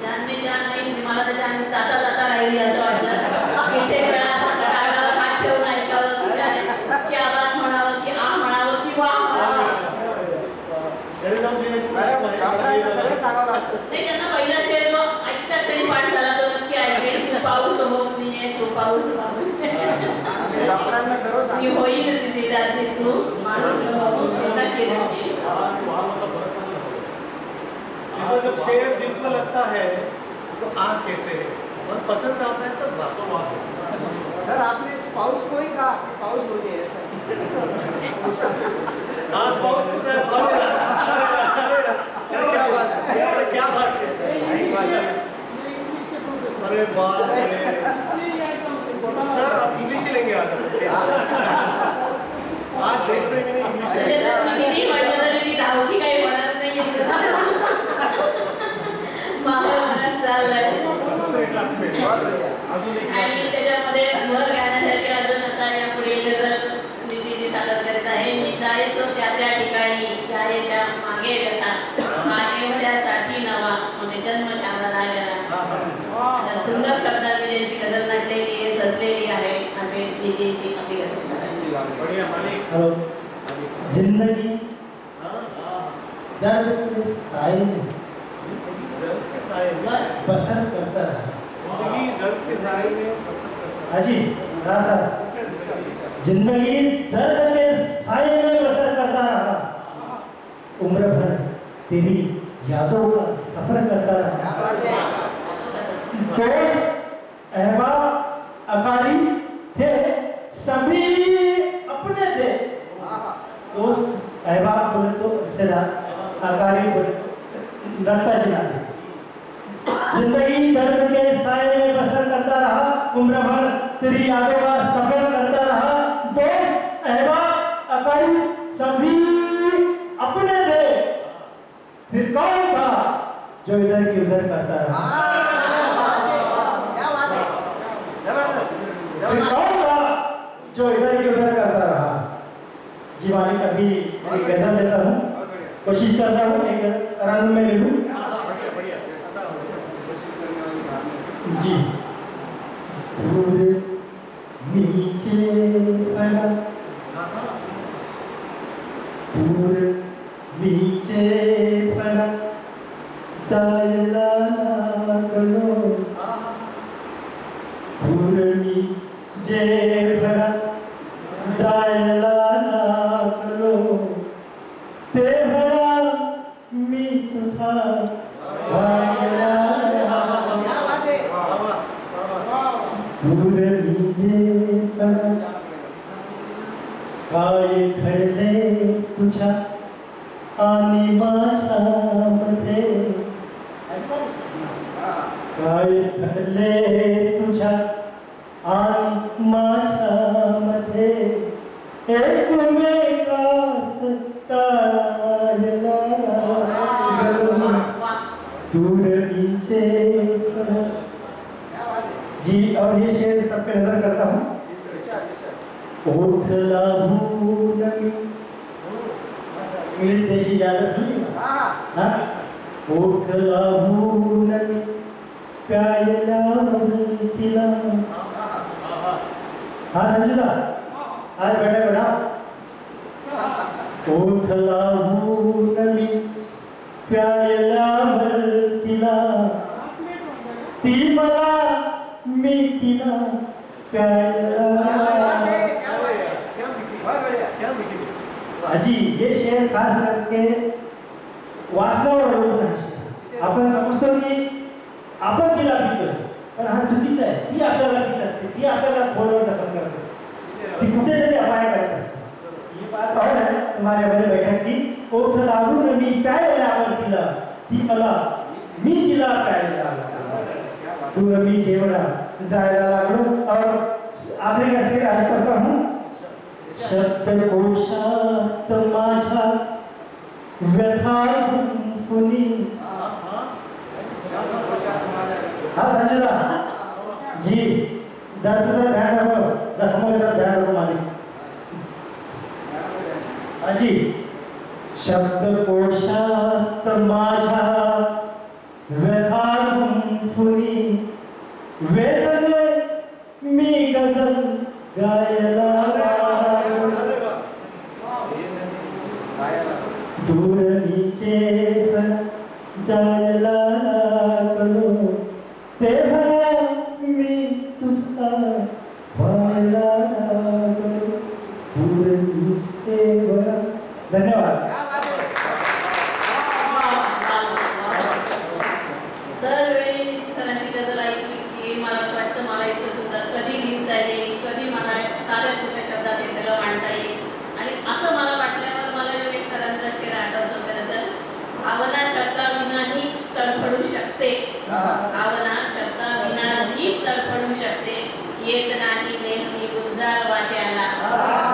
जान में जान नाही मला तर जान जाता जाता राहिली असं वाटलं. विषय वेळा कानावर हात ठेवून ऐकावं की आवाज म्हणावं की आ म्हणावं की वा म्हणावं. घरी जाऊन सगळं सांगावं लागतं. नाही त्यांना पहिला शेर जो ऐकता क्षणी पाठ झाला तो नक्की ऐकेल. तू पाऊस होत नाहीये तो पाऊस डॉक्टरांना सर्व मी सांगा होईल तिथे जायचे तू माणूस स्वतः केलं की जब शेर दिल को लगता है तो आग कहते हैं. और पसंद आता है तो वाह। सर आपने स्पाउस को ही कहा कि पाउस हो गए हाँ स्पाउस को तो अरे क्या बात है, अरे क्या बात है, अरे बाप रे सर आप इंग्लिश ही लेंगे आज देश में भी नहीं इंग्लिश किती म्हटलं तरी ती धावती काही म्हणत नाहीये. महाभारत चाललंय आणि त्याच्यामध्ये भर घालण्यासाठी अजून आता यापुढे गझल निधी सादर करत आहे. मी जायचो त्या त्या ठिकाणी जायच्या मागे व्यथा एवढ्यासाठी नवा म्हणजे जन्म त्याला लागला. अशा सुंदर शब्दात मी त्यांची गझल नाचलेली आहे, सजलेली आहे. असे निधीची आपली गझल हेलो जिंदगी दर्द के साए में बसर करता रहा. जिंदगी दर्द के साए में बसर करता हाजी रासा जिंदगी दर्द के साए में बसर करता रहा. उम्र भर तेरी यादों का सफर करता रहा. दोस्त अहबाब अकारी थे सभी अपने थे. दोस्त अहबाब बोले तो रिश्तेदार, अकारी बोले तो रास्ता जिलाते. जिंदगी दर्द के साए में बसर करता रहा. उम्र भर तेरी यादों का सफर करता रहा. दोस्त अहबाब अकारी सभी अपने थे. फिर कौन था जो इधर की उधर करता रहा? क्या बात है, जबरदस्त फिर कौन था जो इधर की उधर करता रहा? जी मालिक अभी एक गजल देता हूँ, कोशिश करता हूँ एक रंग में ले लूँ. जी दूर नीचे फैला, दूर नीचे फैला जायला लागलो. दूर नीचे फैला जायला लागलो. तेव्हा मी तुझा व्हायला लागलो. क्या बात है, दूर नीचे फैला काय घडले तुझ्या आणि माझ्यामध्ये. काय घडले तुझ्या आणि माझ्यामध्ये. एकमेकास टाळायला लागलो. दूर नीचे फैला. क्या बात है. जी और ये शेर सब पे नजर करता हूँ. ओठ लाभून मी इंग्लिश देशी ज्यादा हाँ ओठ लाभून मी प्यायला तिला. हाँ समझला आज बैठा बैठा. ओठ लाभून मी प्यायला तिला. ती मला मी तिला प्यायला. क्या मीठी अजी ये शेर खास करके वाचनावर अवलंबून आहे शेर. आपण समजतो की आपण तिला पितोय पण हा चुकीचा आहे. ती आपल्याला पित असते, ती आपल्याला फोनवर दखल करते, ती कुठेतरी अपाय करत असते. ही बात आहे तुम्हाला बरे बैठक की ओठ लागून मी प्यायला तिला, ती मला मी तिला प्यायला लागलो. दूर मी जेवढा जायला लागलो. और आपले कसे आज करता हूँ. शब्दकोशात माझ्या व्यथा गुंफुनी. हाँ समझला जी. दर्द का ध्यान रखो, जख्मों का ध्यान रखो मालिक. हाँ जी. शब्दकोशात माझ्या व्यथा गुंफुनी. वेदने मी गझल गायला. दूर नीचे जायला लागलो. तेव्हा मी तुझा व्हायला लागलो. दूर नीचे धन्यवाद. दरवेळी सरांची गझल ऐकली की वाट्याला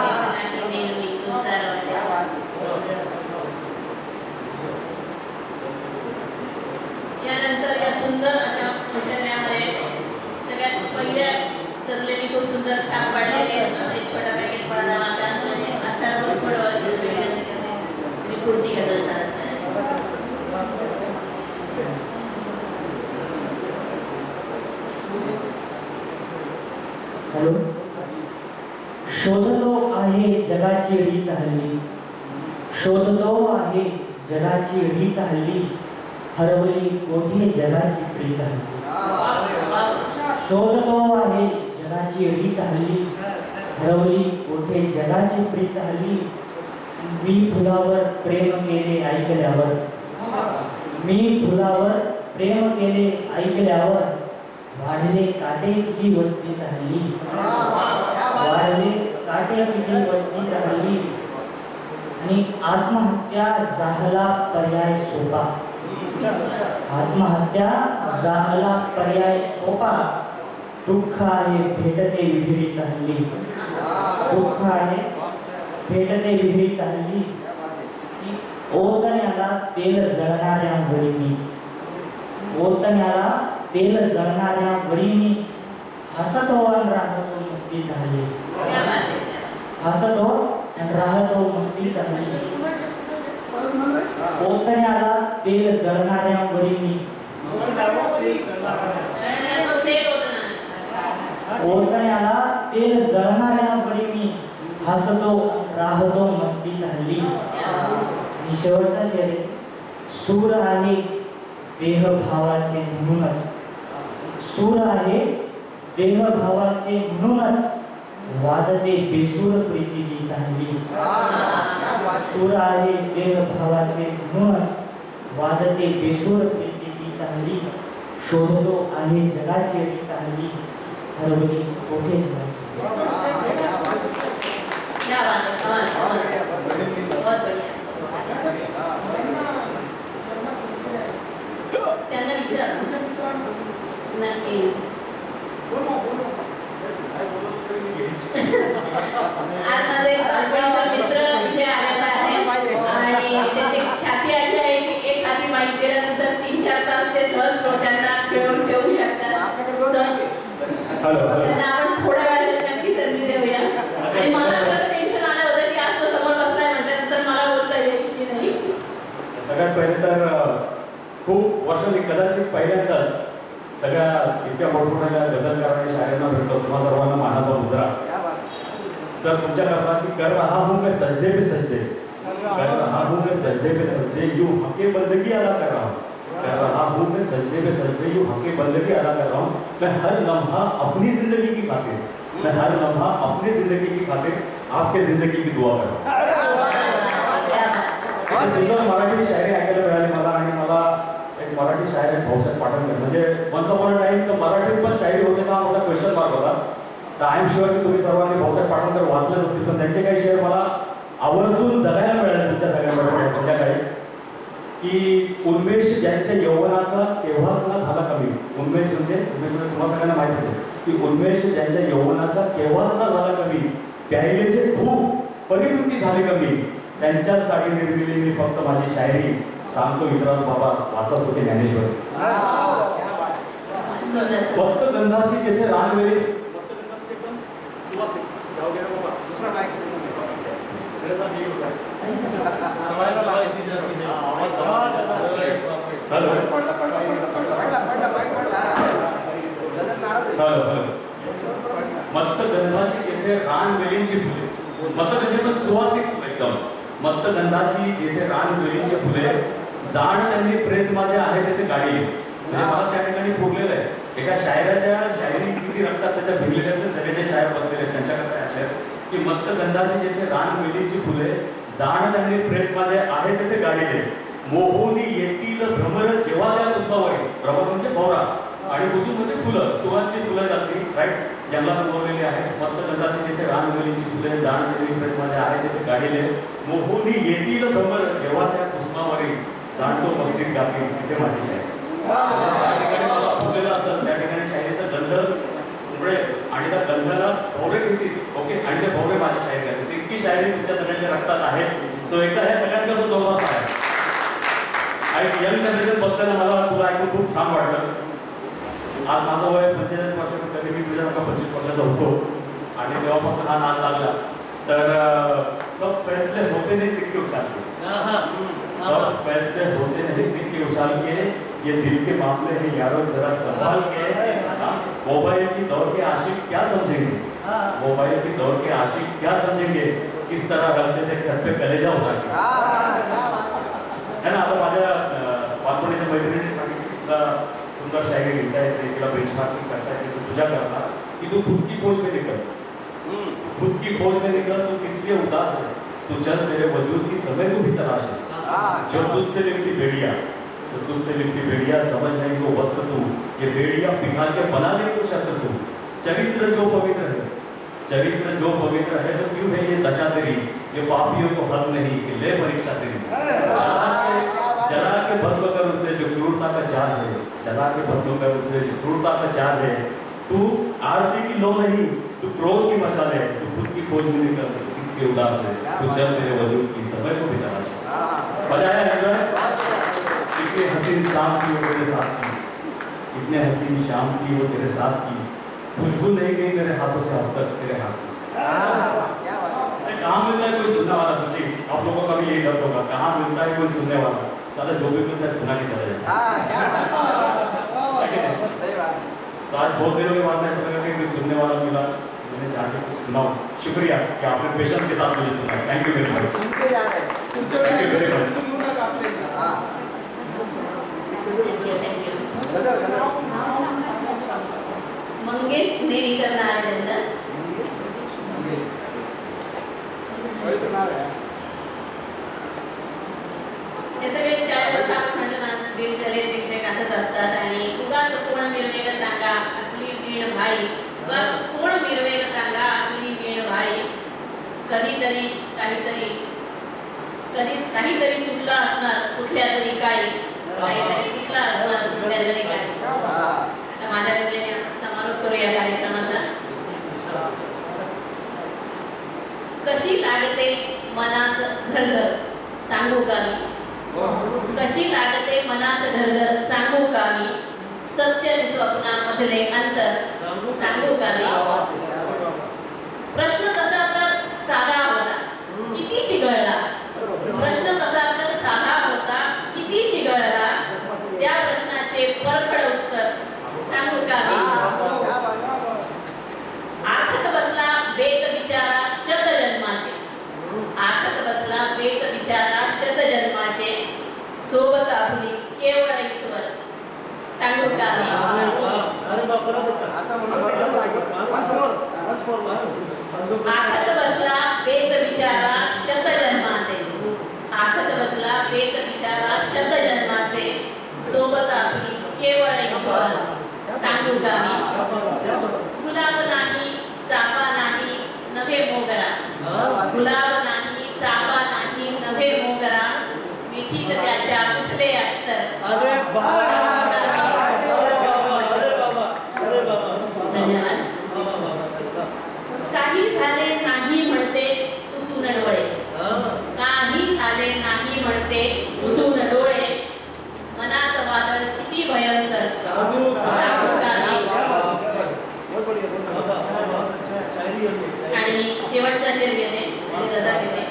एकनाटी नेहमी तुमचा वाट्याला. यानंतर या सुंदर अशा पुतळ्यामध्ये सगळ्यात पहिल्या सजलेली खूप सुंदर छाप पाडलेली एक छोटा पॅकेट पडला माझा पुढची गजल सादर हॅलो. शोधतो आहे जगाची रीत हल्ली, शोधतो आहे जगाची रीत हल्ली, हरवली कोठे जगाची प्रीत हल्ली. शोधतो आहे जगाची रीत हल्ली, हरवली कोठे जगाची प्रीत हल्ली. मी फुलावर प्रेम केले ऐकल्यावर, मी फुलावर प्रेम केले ऐकल्यावर, वाढले काटे किती वस्तीत हल्ली, वाढले काटे किती वस्तीत हल्ली. आणि आत्महत्या झाला पर्याय सोपा, आत्महत्या झाला पर्याय सोपा. दुःख आहे भेटते विहिरीत हल्ली, दुःख आहे भेटते विहिरीत हल्ली. ओतण्याला तेल जळणाऱ्या वळीनी, ओतण्याला तेल जळणाऱ्या वळीनी, हसतो आणि राहतो मस्तीत हल्ली, हसतो आणि राहतो मस्तीत हल्ली. ओतण्याला तेल जळणाऱ्या वळीनी, ओतण्याला तेल जळणाऱ्या वळीनी, हसतो राहतो मस्तीत हल्ली. आणि शेवटचा शेर, सूर आहे देह भावाचे म्हणूनच, सूर आहे देह भावाचे म्हणूनच, वाजते बेसूर प्रीती गीत हल्ली. सूर आहे देह भावाचे म्हणूनच, वाजते बेसूर प्रीती गीत हल्ली. शोधतो आहे जगाची रीत हल्ली, हरवली कोठे जगाची. क्या बात है, बहुत बढ़िया. त्यांना विचार नक्की. आज माझे मित्र इथे आलेला आहे आणि त्याची ख्याती अशी आहे की एक हाती माईक केल्यानंतर 3-4 तास ते सहज श्रोत्यांना खेळून ठेवू शकतात. त्यांना आपण थोड्या वेळात नक्की संधी देऊया. आणि मला खरं टेन्शन आलं होतं की आज तो समोर बसलाय म्हटल्यानंतर मला बोलता येईल की नाही. सगळ्यात पहिले तर खूप वर्षांनी कदाचित पहिल्यांदाच सगळ्या इतक्या मोठमोठ्या गझलकारांनी शायरांना भेटतो. तुम्हा सर्वांना मानाचा मुजरा. सर तुमच्या करता की कर रहा हूं मैं सजदे पे सजदे, कर रहा हूं मैं सजदे पे सजदे, यूं हक़े बंदगी अदा कर रहा हूं, कर रहा हूं मैं सजदे पे सजदे, यूं हक़े बंदगी अदा कर रहा हूं. मैं हर लम्हा अपनी जिंदगी की खातिर, मैं हर लम्हा अपनी जिंदगी की खातिर आपके जिंदगी की दुआ कर रहा हूं. सुंदर मराठी शायरी ऐकायला मिळाली मला. आणि मला एक मराठी शायर आहे भाऊसाहेब पाटणकर, म्हणजे वन्स अपॉन अ टाइम तर मराठीत पण शायरी होते का मोठा क्वेश्चन मार्क होता. तर आय एम शुअर की तुम्ही सर्वांनी भाऊसाहेब पाटणकर वाचलेच असतील, पण त्यांचे काही शेअर मला आवर्जून जगायला मिळाले तुमच्या सगळ्यांमध्ये संध्याकाळी. की उन्मेष ज्यांच्या यौवनाचा केव्हाच ना झाला कमी. उन्मेष म्हणजे तुम्हाला सगळ्यांना माहिती असेल की उन्मेष ज्यांच्या यौवनाचा केव्हाच ना झाला कमी, प्यायलेचे खूप परिवृत्ती झाली कमी, त्यांच्यासाठी निर्मिली मी फक्त माझी शायरी, सांगतो विक्रांत बाबा वाचत होते ज्ञानेश्वर. फक्त गंधाची जेथे रानवेली, मत्त गंधाची जेथे रानवेलींची फुले, मत्त म्हणजे पण सुवासिक फुले एकदम. मत्त गंधाची जेथे रानवेलींची फुले, जाण त्यांनी प्रेत माझे आहे तेथे गाडी. म्हणजे मला त्या ठिकाणी फुटलेलं आहे. एका शायराच्या शायरी किती रक्तात त्याच्या भिडलेले असते, सगळे जे शायर बसलेले त्यांच्याकडे असे की मत्त गंधाची जेथे रानवेलींची फुले, जाण त्यांनी प्रेत माझे आहे तेथे गाडी. मोहोनी येतील भ्रमर जेव्हा त्या पुष्पावरी, भ्रमर म्हणजे भोवरा आणि कुसुम म्हणजे फुलं, सुगंधी फुलं जातील राईट, जंगलात उगवलेली आहेत. मत्त गंधाची जेथे रानवेलींची फुले, जाण त्यांनी प्रेत माझे आहे तेथे गाडी. मोहोनी येतील भ्रमर जेव्हा त्या पुष्पावरी, जाणतो मस्तीत गातील तिथे माझी शायरी. त्या ठिकाणी मला फुललेलं असतं, त्या ठिकाणी शायरीचा गंध. पुढे आणि त्या गंधाला भोवरे घेतील. ओके, आणि ते भोवरे माझी शायरी आहे. इतकी शायरी तुमच्या सगळ्यांच्या रक्तात आहे. सो एकदा हे सगळ्यांना तो जोरात आहे. आणि यंग जनरेशन बघताना मला तुला ऐकून खूप छान वाटलं. आज माझं वय 45 वर्षाचं, कधी मी तुझ्या 25 वर्षाचा होतो आणि तेव्हापासून हा नाद लागला. तर सब फैसले होते नहीं सिक्के उछाल के, सब फैसले होते नहीं सिक्के उछाल के, ये दिल के मामले हैं यारों जरा संभाल के. मोबाइल की दौड़ के आशिक क्या समझेंगे, मोबाइल की दौड़ के आशिक क्या समझेंगे, किस तरह रखते थे छत पे कलेजा उठा के. है ना. आता माझ्या बालपणीच्या मैत्रिणीने सांगितलं की तुला सुंदर शायरी लिहिता येते, तिला बेंचमार्किंग करता येते, तू तुझ्या करता कि तू खुद की खोज में निकल, खुद की खोज में निकल. तू किस लिए उदास है, तू चल तेरे वजूद की समय को भी तलाश है. जो तुझसे लिपटी बेड़िया, तो तुझसे लिपटी बेड़िया समझ नहीं को वस्त्र तू, ये बेड़िया पिघाल के बना ले को शस्त्र तू. चरित्र जो पवित्र है, चरित्र जो पवित्र है, तो क्यों है ये दशा तेरी, ये पापियों को हक नहीं कि ले परीक्षा तेरी. जला के भस्म कर उसे जो क्रूरता का जाल है, जला के भस्म कर उसे जो क्रूरता का जाल है. तू आरती की लो नहीं, तू क्रोध की मशाल है. तू खुद की खोज में निकल, किसके उदास है, तू चल मेरे वजूद की समय को भी तलाश. मजा आया है. कितने हसीन शाम की वो तेरे साथ की, कितने हसीन शाम की वो तेरे साथ की, खुशबू नहीं गई मेरे हाथों से अब तक तेरे हाथ की. कहाँ मिलता है कोई सुनने वाला. सच्ची आप लोगों का भी यही दर्द होगा, कहाँ मिलता है कोई सुनने वाला. साला जो भी मिलता है सुना के चला जाता है. तो आज बहुत दिनों के बाद में ऐसा लगा कि कोई सुनने वाला मिला, मैंने जाके कुछ सुनाओ. शुक्रिया कि आपने पेशेंस के साथ मुझे सुना. Thank you very much. Thank you very much. Thank you. Mangesh Nerikar नाव आहे त्यांचं. हे सगळे शाळेत आपण म्हटलं ना, दिलगले दिलगले असंच असतात. आणि उगाच कोण मिरवेग सांगा असली वीण भाई, उगाच कोण मिरवेग सांगा असली वीण भाई. कधीतरी काहीतरी तुटला असणार कुठल्या तरी काही, काहीतरी तुटला असणार कुठल्या तरी काही. आता माझ्या गजलेने समारोप करूया कार्यक्रमाचा. कशी लागते मनास घरघर सांगू का मी, कशी लागते मनास घरघर सांगू का मी, सत्य आणि स्वप्नामधले अंतर सांगू का मी. प्रश्न कसा तर साधा होता किती चिघळला, प्रश्न कसा तर साधा होता किती चिघळला, त्या प्रश्नाचे परखड उत्तर सांगू का मी. आखत बसला वेद विचारा शतजन्माचे, आखत बसला वेद विचारा शतजन्माचे, सोबत आपली केवळ ईश्वर सांगू का मी. आखत बसला वेद विचारा शतजन्माचे, आखत बसला वेद विचारा शतजन्माचे, सोबत आपली केवळ ईश्वर सांगू का मी. गुलाब नाही चाफा नाही नभे मोगरा, गुलाब नाही चाफा नाही नभे मोगरा, मिठीत त्याच्या कुठले अत्तर. धन्यवाद. काही झाले नाही म्हणते पुसून डोळे, काही झाले नाही म्हणते पुसून डोळे, मनात वादळ किती भयंकर सांगू का मी. आणि शेवटचा शेर घेते आणि गझल घेते.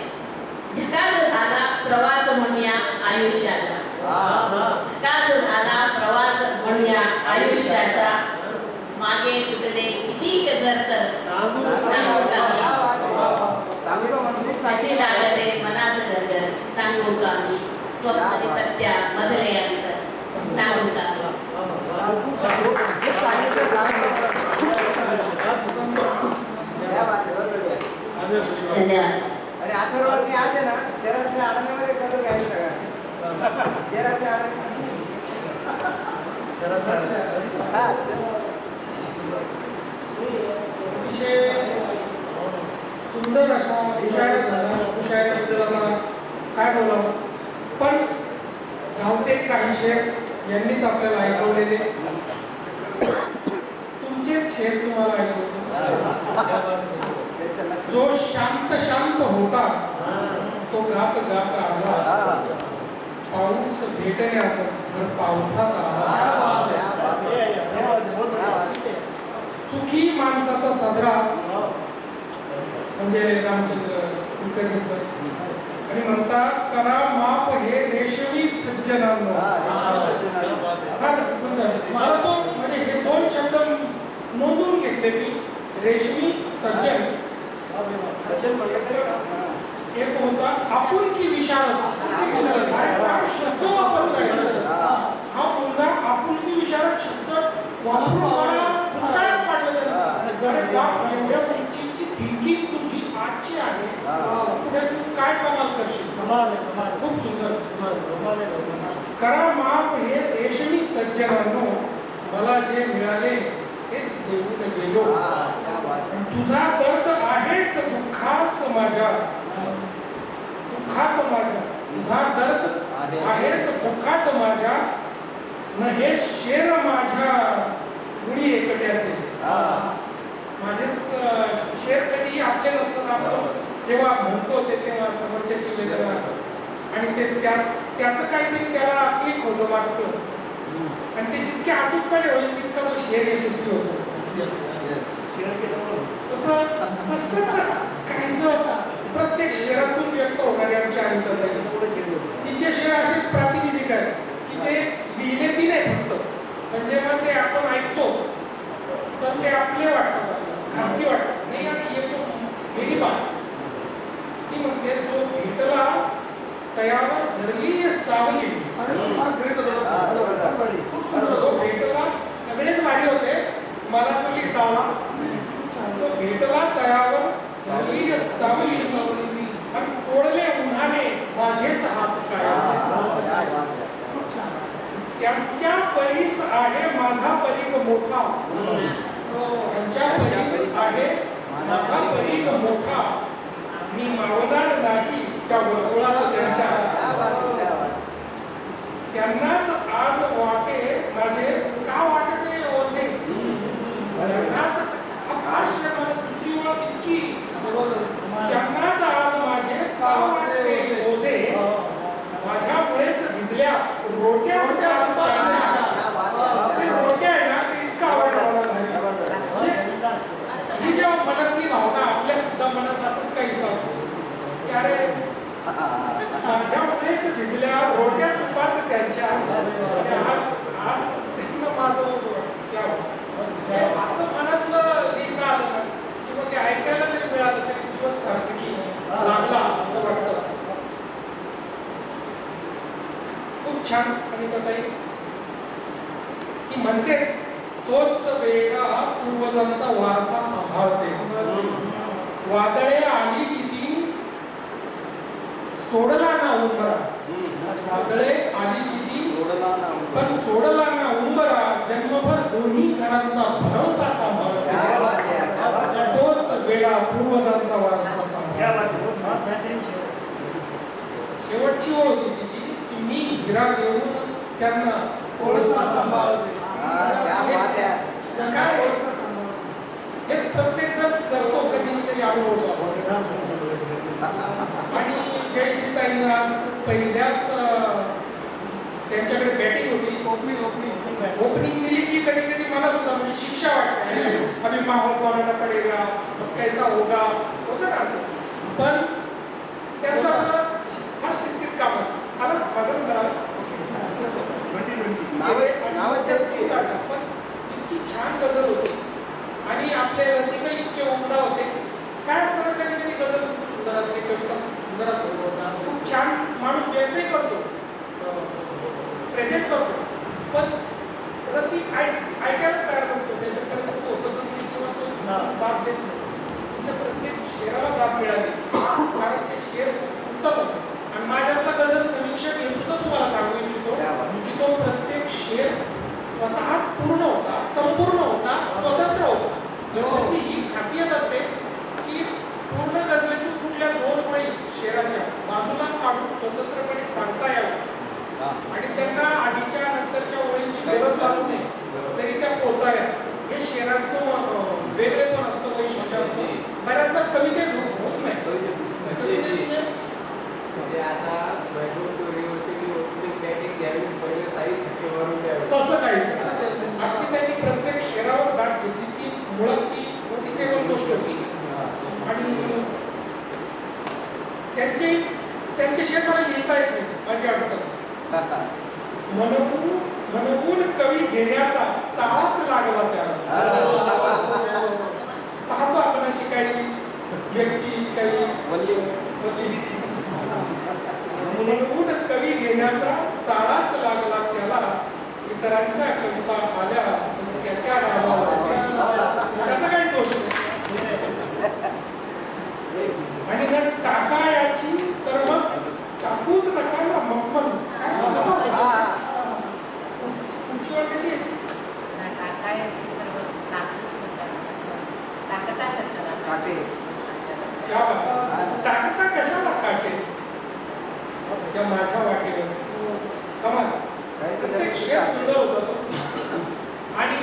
झकास झाला प्रवास म्हणूया आयुष्याचा, झकास झाला प्रवास म्हणूया आयुष्याचा, मागे सुटले किती गजर तर सांगू का मी. कशी लागते मनास गजर सांगू का मी, स्वप्न सत्या मधले अंतर सांगू का मी. धन्यवाद. आणि आठवड्यावरची आज आहे ना, शहरातल्या आनंदामध्ये कसं घ्यायचं सगळ्या शहरातल्या आनंद. अतिशय सुंदर अशा विषयाबद्दल मला काय बोलावं. पण गावते काही शेर यांनीच आपल्याला ऐकवलेले तुमचेच शेर तुम्हाला ऐकवतो. जो शांत शांत होता तो गात गात आला, पाऊस भेटण्यात जर पावसात आला, सुखी माणसाचा सदरा म्हणजे रामचंद्र कुलकर्णी सर. आणि म्हणतात करा माप हे रेशमी सज्जनांनो. मला तो म्हणजे हे दोन शब्द नोंदवून घेतले मी. रेशमी सज्जन एक होता आपुलकी विशारद. शब्द वापरला हा मुलगा आपुलकी विशारद शब्द वापरून मला उच्चारण पाडलं त्याला. एवढ्या उंचीची थिंकिंग तुझी आजची आहे, पुढे तू काय कमाल करशील. खूप सुंदर. करा माप हे रेशमी सज्जनांनो, मला जे मिळाले तेच देऊन गेलो. तुझा दर्द आहेच दुःखास माझ्या, दुःखात माझ्या. तुझा दर्द आहेच दुःखात माझ्या, न हे शेर माझ्या मुळी एकट्याचे. माझेच शेर कधी आपले नसतात. आपण जेव्हा म्हणतो ते तेव्हा समोरच्याची वेदना आणि ते त्याचं काहीतरी त्याला क्लिक होतं मागचं, आणि ते जितके अचूकपणे होईल तितका तो शेर यशस्वी होतो. तसं काहीसं प्रत्येक शेरातून व्यक्त होणारे आमच्या आयुष्यात तिचे शेर असेच प्रातिनिधिक आहे की ते लिहिले ती नाही फक्त, पण जेव्हा ते आपण ऐकतो तर ते आपले वाटतात, खासगी वाटतात. नाही आणि येतो मेरी बात ती म्हणते जो भेटला तयावर धरली सावली. जो भेटला सगळेच भारी होते, मला असं लिहिता आला. भेटला तयावर धरली सावली आणि तोडले उन्हाने माझेच हात काय. त्यांच्या परीस आहे माझा परीघ मोठा, त्यांच्या परीस आहे माझा परीघ मोठा, मी मावणार नाही त्या वर्तुळात त्यांच्या. त्यांनाच आज वाटे माझे का वाटते ओझे, त्यांनाच मला दुसरी ओळख इतकी. त्यांनाच आज माझे का वाटते ओझे, माझ्यामुळेच भिजल्या रोट्या होत्या. रोट्या आहे ना ते इतका आवडला नाही. ही जेव्हा मनातली भावना आपल्या सुद्धा मनात असंच काहीसं असतं की अरे माझ्यामुळेच भिजल्या रोट्या तुपात त्यांच्या. आज त्यांना माझं असं मनातलं लिहिता आलं ना किंवा ते ऐकायला जरी मिळालं तरी दिवस सार्थकी लागला असं वाटतं. खूप छान. आणि ताई ती म्हणतेच तोच वेळा पूर्वजांचा वारसा सांभाळते. वादळे आली किती सोडला ना उंबरा, वादळे आली किती पण सोडला ना उंबरा, जन्मभर दोन्ही घरांचा भरवसा सांभाळते. तोच वेळा पूर्वजांचा वारसा सांभाळते. शेवटची ओळ होती तिची की मी हिरा देऊन त्यांना कोळसा सांभाळते. काय हेच प्रत्येक जण करतो, कधी तरी अनुभवतो. आणि जयश्रीताईंना आज पहिल्याच त्यांच्याकडे बॅटिंग होती, ओपनिंग दिली की कधी कधी मला सुद्धा म्हणजे शिक्षा वाटते. अभी माहोल बनाना पडेगा, कैसा होगा, होतं ना असं. पण त्यांचं मला फार शिस्तीत काम असतं. मला वजन करावं पण इतकी छान गजल होती आणि आपले रसिक इतके उमदा होते. काय असतं कधी कधी गजल खूप सुंदर असते, कविता खूप सुंदर असते, खूप छान माणूस व्यक्तही करतो, प्रेझेंट करतो, पण रसिक ऐकायला तयार नसतो, त्याच्यापर्यंत पोहोचतच नाही किंवा तो दाब देत नाही. तुमच्या प्रत्येक शेराला दाब मिळाली कारण ते शेर उत्तम होतं. आणि माझ्यातला गजल समीक्षक हे सुद्धा तुम्हाला सांगू इच्छितो की तो प्रत्येक शेर स्वतः पूर्ण होता, संपूर्ण होता, स्वतंत्र होता. गझलेची ही खासियत असते की पूर्ण गझलेतून कुठल्या दोन ओळी शेराच्या बाजूला काढून स्वतंत्रपणे सांगता यावं आणि त्यांना आधीच्या नंतरच्या ओळींची गरज लागू नये तरी त्या पोचाव्या. हे शेरांचं वेगळेपण असतं, वैशिष्ट्य असतं. विषय मला लिहिता येत नाही, माझी अडचण. मनवून कवी घेण्याचा चाळाच लागला त्याला. पाहतो आपण अशी काही व्यक्ती, काही मनवून कवी घेण्याचा चाळाच लागला त्याला. इतरांच्या कविता आल्या त्याच्या नावावर, त्याचा काही दोष नाही. आणि जर टाका याची तर मग टाकूच नका ना, मग उंचीवर कशी येते? टाकता कशाला काटे त्या माझ्या वाटेवर. कमाल, प्रत्येक शेर सुंदर होता तो. आणि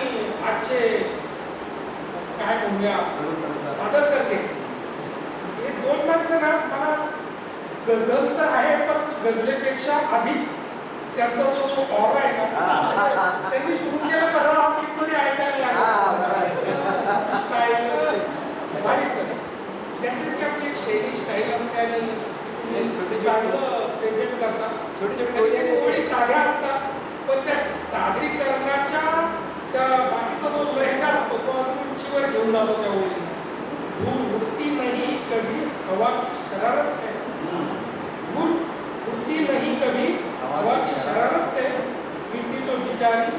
आजचे काय म्हणूया सादर करते हे दोन माणसं ना, मला गझल तर आहे पण गझलेपेक्षा अधिक त्यांचा जो ऑरा आहे ना, त्यांनी सुरू केलं करावा तरी ऐकायला त्यांची आपली एक शैली स्टाईल असते आणि चांगलं प्रेझेंट करतात. ओळी साध्या असतात पण त्या सादरीकरणाच्या त्या बाकीचा जो लहजा असतो तो अजून उंचीवर घेऊन जातो त्या ओळी. धूल उडती नहीं कभी हवा की शरारत है, धूल उड़ती नहीं कभी हवा की शरारत है, मिट्टी तो बिचारी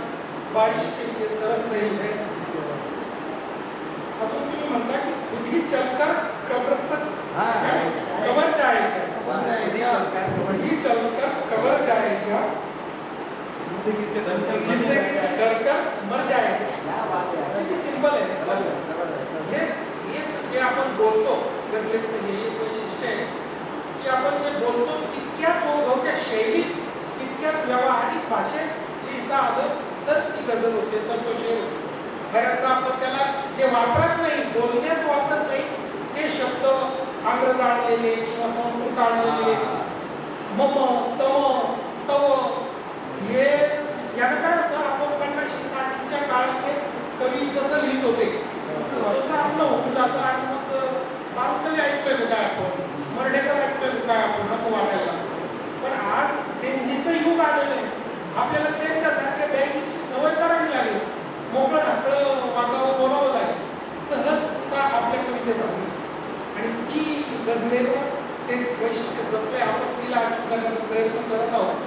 बारिश के लिए तरस रही है. अजून तुम्ही म्हणता की खुद ही चलकर कब्र तक कबर जाएगा, खुद ही चलकर कबर जाएगा, जिंदगी से डरकर मर जाएगा. किती सिंपल आहे. हेच जे आपण बोलतो गझलेचं हे एक वैशिष्ट्य आहे की आपण जे बोलतो तितक्याच ओघवत्या शैलीत, तितक्याच व्यावहारिक भाषेत लिहिता आलं तर ती गझल होते, तर तो शेर होतो. बऱ्याचदा आपण त्याला जे वापरत नाही, बोलण्यात वापरत नाही ते शब्द आंग्र जाणलेले किंवा संस्कृत आणलेले, मम सम तव, हे यानं काय होतं, आपण 50-60च्या काळातले कवी जसं लिहित होते तसं आपलं होऊन जातं. आणि मग बालकवी ऐकतोय काय आपण, मर्ढेकर ऐकतोय काय आपण, असं वाटायला. पण आज जेंजीचं युग आलेलं आहे, आपल्याला त्यांच्यासारख्या बँकेची सवय करावी लागेल, मोकळं ढाकळं वागावं बोलावं लागेल, सहजता आपल्या कवितेत आहे. आणि ती गझलेनं ते वैशिष्ट्य जपले, आपण तिला अचूक करण्याचा प्रयत्न करत आहोत.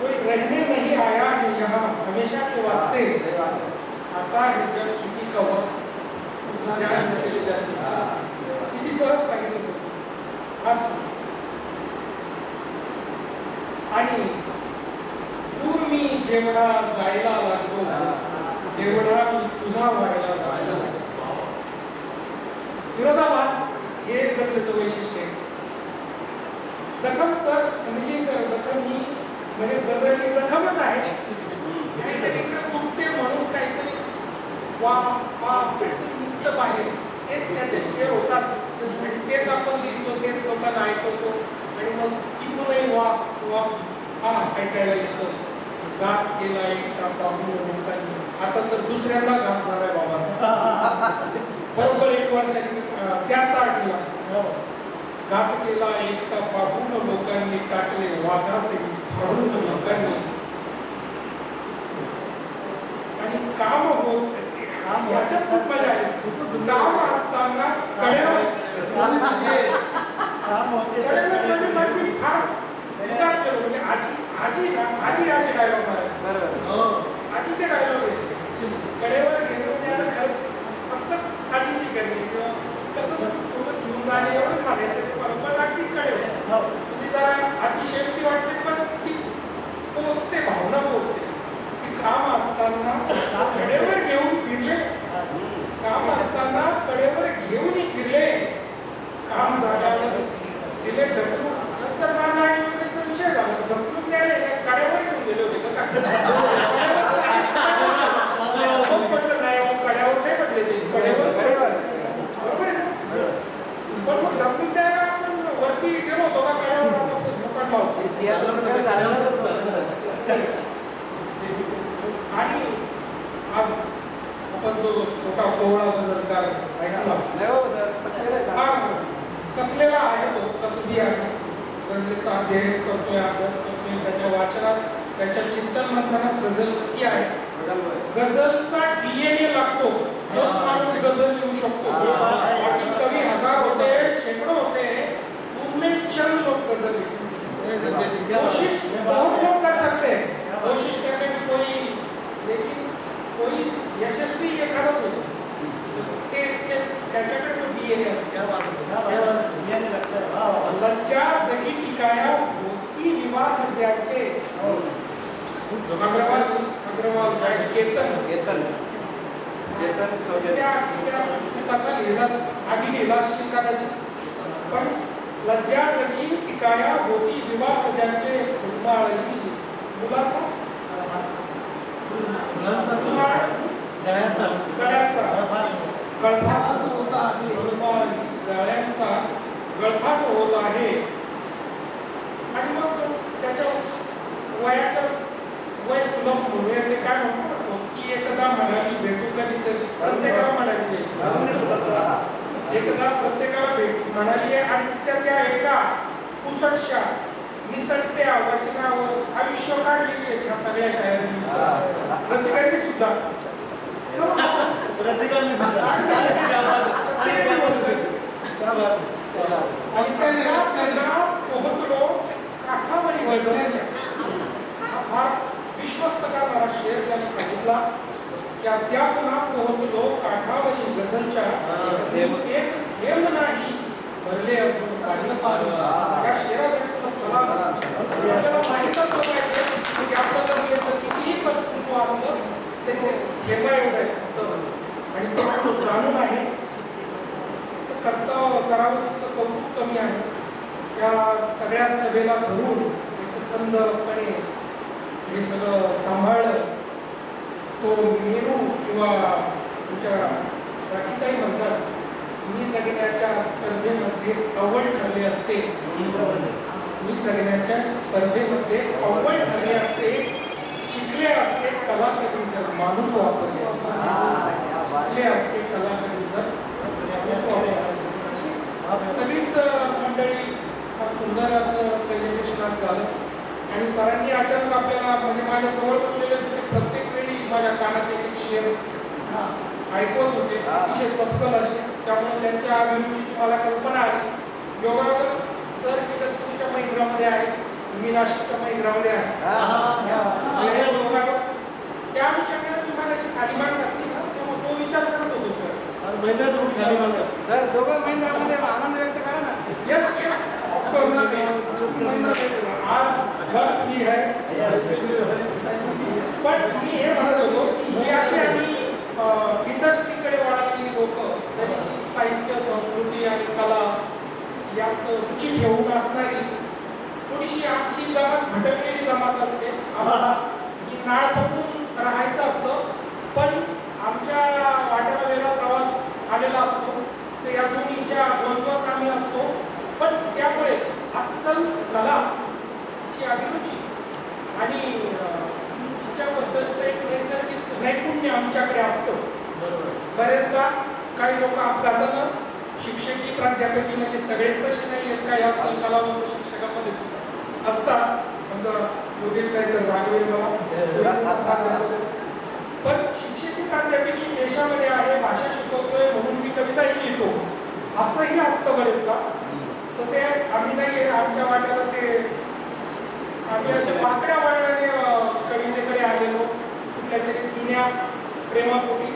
कोई रहने नहीं आया है यहाँ हमेशा के वास्ते, आता है जब किसी का वक्त जान चली जाती. किती सहज सांगितलं सर. आणि दूर मी जेवढा जायला लागलो तेवढा मी तुझा व्हायला लागलो. विरोधाभास हे गझलेचं वैशिष्ट्य आहे. जखम सर म्हणजे सर जखम ही म्हणजे गझल ही जखमच आहे. काहीतरी इकडे दुखते म्हणून काहीतरी वा निघतं बाहेर, ते त्याचे शेर होतात आणि तेच आपण लिहितो, तेच लोकांना ऐकवतो आणि मग तिथूनही वा वा हा ऐकायला येतं. गात केला एकटा बाबू लोकांनी, आता तर दुसऱ्यांदा गात झालाय बाबा. बरोबर 1 वर्षाची त्याच तारखेला गात केला एकटा बाबून लोकांनी, टाकले वाघाचे फाडून लोकांनी. आणि काम होत याच्यात खूप मजा आहे. काम असताना कड्यावर म्हणजे फार विचार केलो. म्हणजे आजी असे डायलॉग मारे, आजीचे डायलॉग आहे. कडेवर घेणं म्हणजे आता खरंच फक्त आजीची करणे किंवा कसं कसं सोबत घेऊन जाणे एवढंच म्हणायचं. ते परंपरा अगदी कडेवर तुम्ही जरा अतिशयोक्ती वाटते पण ती पोचते, भावना पोचते. काम असताना कडेवर घेऊन फिरले, काम असताना कडेवर घेऊन फिरले, काम झाल्यावर दिले ढकलून. नंतर माझा आणि विषय झाला, ढकलून द्यायला कड्यावर घेऊन गेले होते का म्हटलं नाही, कड्यावर नाही म्हटले ते कडेवर बरोबर आहे ना. पण मग ढकलून द्यायला आपण वरती गेलो होतो का कड्यावर असं पडला होता. आणि आज आपण जो छोटा कोवळा गझलकार ऐकला कसलेला आहे तो, कसबी आहे. गझलेचा अध्ययन करतोय, अभ्यास करतोय, त्याच्या वाचनात, त्याच्या चिंतन मंथनात गझल नक्की आहे. गझलचा DNA लागतो, तोच माणूस गझल लिहू शकतो. बाकी कवी हजार होते, शेकडो होते, उनमें चंद लोग गझल लिख सकते. कोशिश बहुत लोग कर सकते हैं, कोशिश करने में कोई, लेकिन कोई यशस्वी एखादाच होतो. त्याच्याकडे तो DNA असतो. लज्जा जगी टिकाया होती विवाह ज्याचे. अग्रवाल केतन कसा लिहिला, आधी लिहिला असशील कदाचित, पण लज्जा जगी टिकाया होती विवाह ज्याचे. उन्हाळी मुलाचा गळ्याचा गळफास होता आहे, गळ्यांचा गळफास होत आहे. आणि मग त्याच्या वयाच्या वय सुलभ म्हणूया ते काय म्हणतो की एकदा म्हणाली भेटू कधीतरी. प्रत्येकाला म्हणाली एकदा प्रत्येकाला भेट म्हणाली आहे. आणि तिच्या त्या एका पुसटशा निसटत्या वचनावर आयुष्य काढलेली आहे ह्या सगळ्या शायरांनी, रसिकांनी सुद्धा. आणि त्यांना पोहोचलो काठावरी गझलच्या. हा विश्वस्त करणारा शेर त्यांनी सांगितला की त्या पुन्हा पोहोचलो काठावरी गझलच्या. एक थेंब नाही भरले अजून पाणी. या शेरासाठी तुला सलाम. आपल्याला माहितच पाहिजे की आपल्या गझलेचं कितीही कर्तृत्व असलं तरी ते थेंबा एवढं आहे. आणि तो जाणून आहे कर्तव्य करावं तितकं कौतुक कमी आहे. त्या सगळ्या सभेला धरून एक संदपणे हे सगळं सांभाळलं. तो मेरू किंवा तुमच्या राखीताई म्हणतात, मी जगण्याच्या स्पर्धेमध्ये अव्वल ठरले असते. मी जगण्याच्या स्पर्धेमध्ये अव्वल ठरले असते. शिकले असते कलाकृतीचं माणूस वापरले शिकले असते कलाकृतीचं माणूस वापरले. सगळीच मंडळी सुंदर असं प्रेझेंटेशन आज झालं. आणि सरांनी अचानक आपल्याला म्हणजे माझ्या जवळ बसलेले होते, प्रत्येक वेळी माझ्या कानात एक शेर ऐकवत होते, अतिशय चपकल असे. त्यामुळे त्यांच्या अभिरुचीची मला कल्पना आली. योगावर सर मी दत्तूरच्या महिंद्रामध्ये आहे, मी नाशिकच्या महिंद्रामध्ये आहे. त्या अनुषंगाने मी मला अशी खाली मान घातली ना, तेव्हा तो विचार करत होतो सर. सर दोघं महिंद्रामध्ये आनंद व्यक्त करा ना. येस येस आज वक्त भी है. पण मी हे म्हणत होतो की ही अशी आम्ही इंडस्ट्रीकडे वळालेली लोक तरी साहित्य, संस्कृती आणि कला यात रुची ठेवून असणारी थोडीशी आमची जमात भटकलेली जमात असते. आम्हाला ही नाळ पकडून राहायचं असतं, पण आमच्या वाट्याला वेगळा प्रवास आलेला असतो. तर या दोन्हीच्या द्वंद्वात आम्ही असतो. पण त्यामुळे अस्सल कला ची अभिरुची आणि तिच्याबद्दलचं एक नैसर्गिक नैपुण्य आमच्याकडे असतं. बरेचदा काही लोक अपघातानं शिक्षकी प्राध्यापकी म्हणजे सगळेच तसे नाही आहेत का या कलावंत शिक्षकांमध्ये सुद्धा असतात. योगेश काय तर रागवेल मला. पण शिक्षकी प्राध्यापकी देशामध्ये आहे, भाषा शिकवतोय म्हणून मी कविताही लिहितो असंही असतं बरेचदा. तसे आम्ही नाही, आमच्या वाट्याला ते आम्ही अशा वाकड्या वळणाने कवितेकडे आलेलो. कुठल्या तरी जुन्या प्रेमापोटी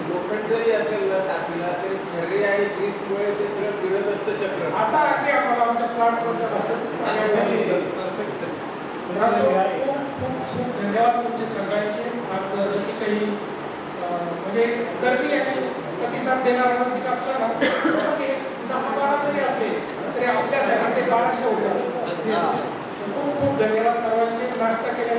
लोखंड जरी असेल ना साथीला तरी झरी आणि ग्रीसमुळे ते सगळं फिरत असतं चक्र. आता अगदी आम्हाला आमच्या प्लॅटवरच्या भाषेत सांगायला खूप खूप खूप धन्यवाद तुमचे सगळ्यांचे. आज रसिकही म्हणजे गर्दी आणि प्रतिसाद देणारा रसिक असला ना, 10-12 जरी असले तरी आपल्यासाठी ते 1200 होतात. खूप खूप धन्यवाद सर्वांचे. नाश्ता केल्या